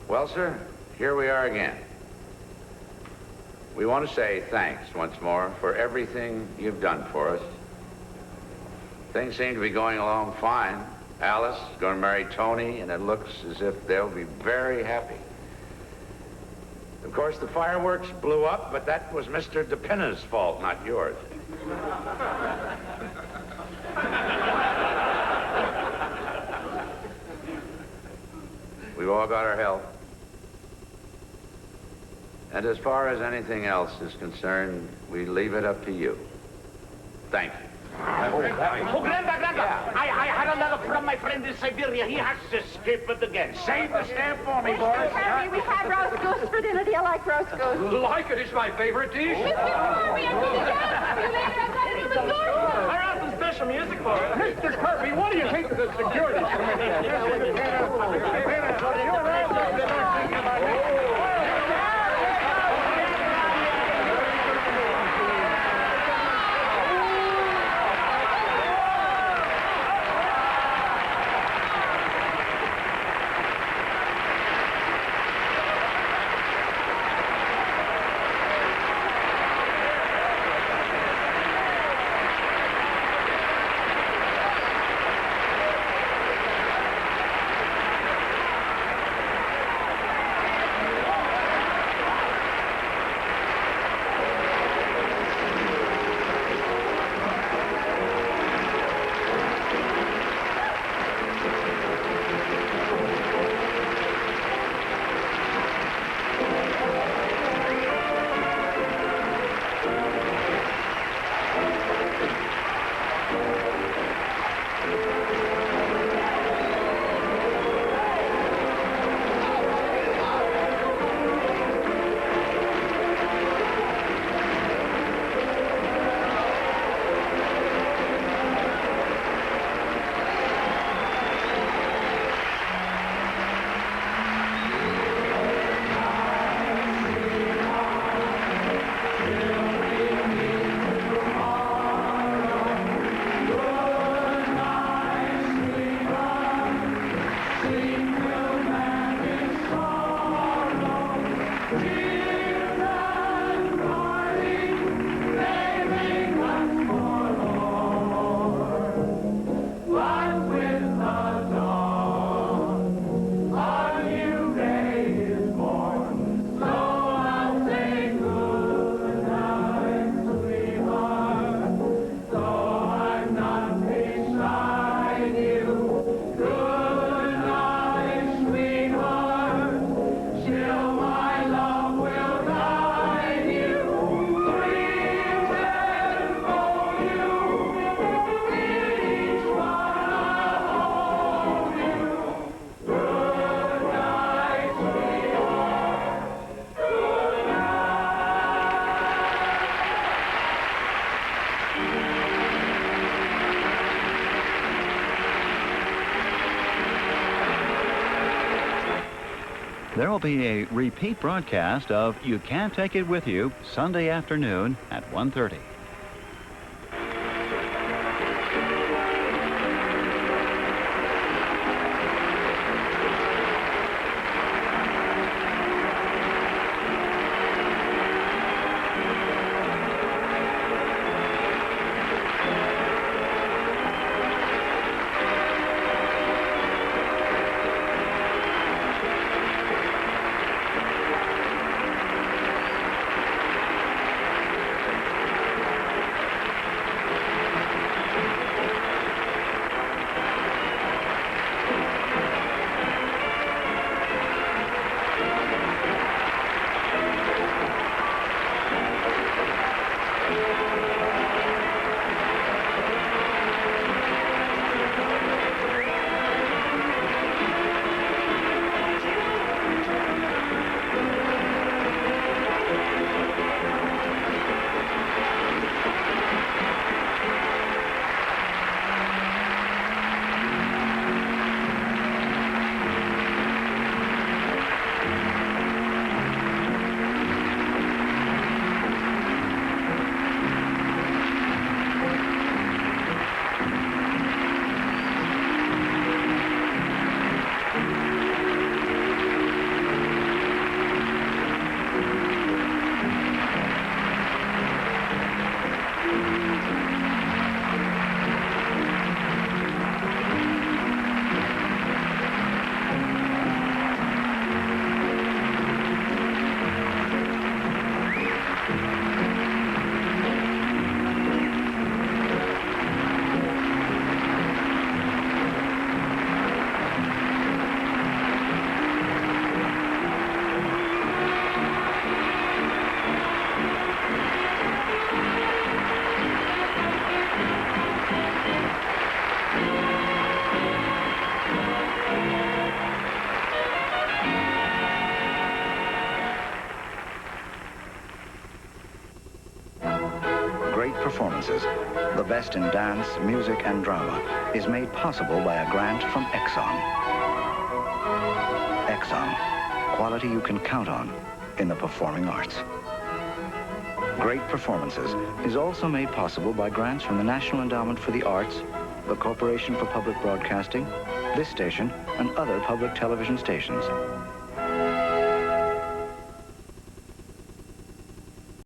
Well, sir, here we are again. We want to say thanks once more for everything you've done for us. Things seem to be going along fine. Alice is going to marry Tony, and it looks as if they'll be very happy. Of course, the fireworks blew up, but that was Mr. DePinna's fault, not yours. We've all got our health. And as far as anything else is concerned, we leave it up to you. Thank you. Oh, Grandpa, I had a letter from my friend in Siberia. He has to escape it again. Save the stamp for me, boys. Mr. Kirby, we had roast goose for dinner. Do you like roast goose? Like it. It's my favorite dish. Mr. Kirby, I need to get it. I wrote some special music for it. Mr. Kirby, what do you think of the security There will be a repeat broadcast of You Can't Take It With You Sunday afternoon at 1:30. Performances, the best in dance, music, and drama, is made possible by a grant from Exxon. Exxon, quality you can count on in the performing arts. Great Performances is also made possible by grants from the National Endowment for the Arts, the Corporation for Public Broadcasting, this station, and other public television stations.